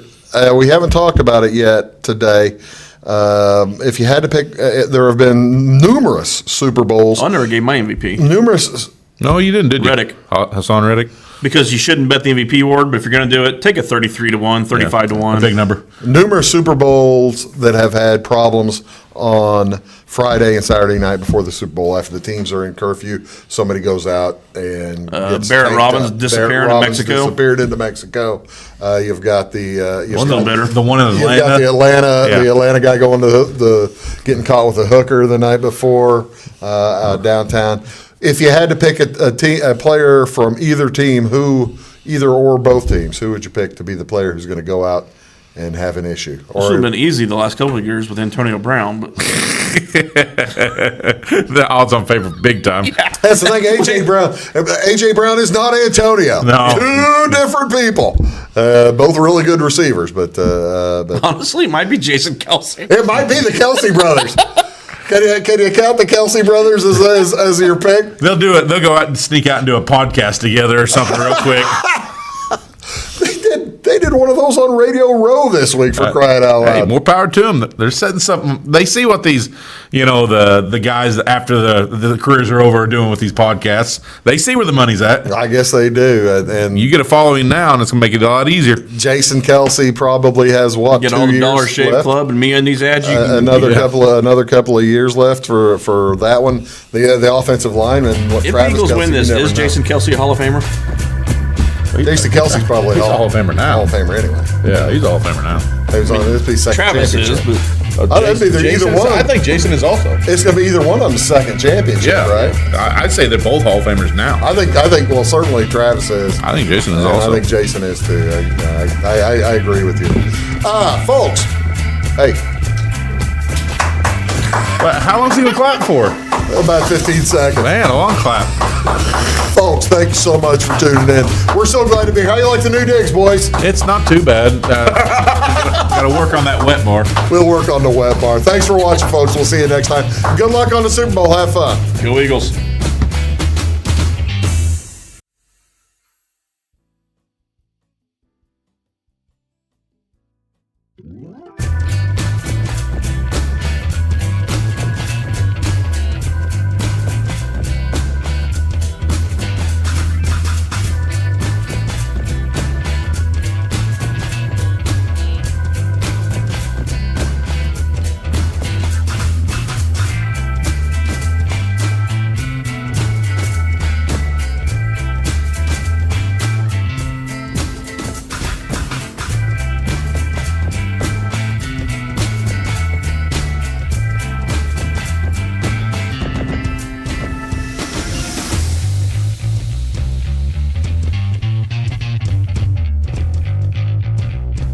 we haven't talked about it yet today. If you had to pick, there have been numerous Super Bowls. I never gave my MVP. Numerous. No, you didn't, did you? Reddick. Hassan Reddick. Because you shouldn't bet the MVP award, but if you're going to do it, take a 33-1, 35-1. A big number. Numerous Super Bowls that have had problems on Friday and Saturday night before the Super Bowl. After the teams are in curfew, somebody goes out and gets Barrett Robbins disappeared in Mexico. Disappeared into Mexico. You've got the the one in Atlanta. You've got the Atlanta guy going to getting caught with a hooker the night before downtown. If you had to pick a player from either team, either or both teams, who would you pick to be the player who's going to go out and have an issue? This would have been easy the last couple of years with Antonio Brown, but the odds-on favorite big time. Yeah. That's the thing. AJ Brown is not Antonio. No, 2 different people. Both really good receivers, but honestly, it might be Jason Kelce. It might be the Kelce brothers. Can you count the Kelce brothers as your pick? They'll do it. They'll go out and sneak out and do a podcast together or something real quick. They did one of those on Radio Row this week, for crying out loud. Hey, more power to them. They're setting something. They see what these, the guys after the careers are over are doing with these podcasts. They see where the money's at. I guess they do. And you get a following now, and it's going to make it a lot easier. Jason Kelce probably has what, get 2 all the years Dollar Shave left? Club and me and these ads. Another couple of years left for that one. The offensive lineman. If the Eagles win this, is Jason Kelce a Hall of Famer? Jason Kelce's probably a Hall of Famer now. Hall of Famer anyway. Yeah, he's a Hall of Famer now. He was on this be second Travis championship. is, but It'd be either one. I think Jason is also. It's going to be either one of them's second championship, right? I'd say they're both Hall of Famers now. I think. Well, certainly Travis is. I think Jason is also. I think Jason is too. I agree with you. Folks. Hey. But how long's he going to clap for? About 15 seconds. Man, a long clap. Folks, thank you so much for tuning in. We're so glad to be here. How you like the new digs, boys? It's not too bad. Got to work on that wet bar. We'll work on the wet bar. Thanks for watching, folks. We'll see you next time. Good luck on the Super Bowl. Have fun. Go Eagles.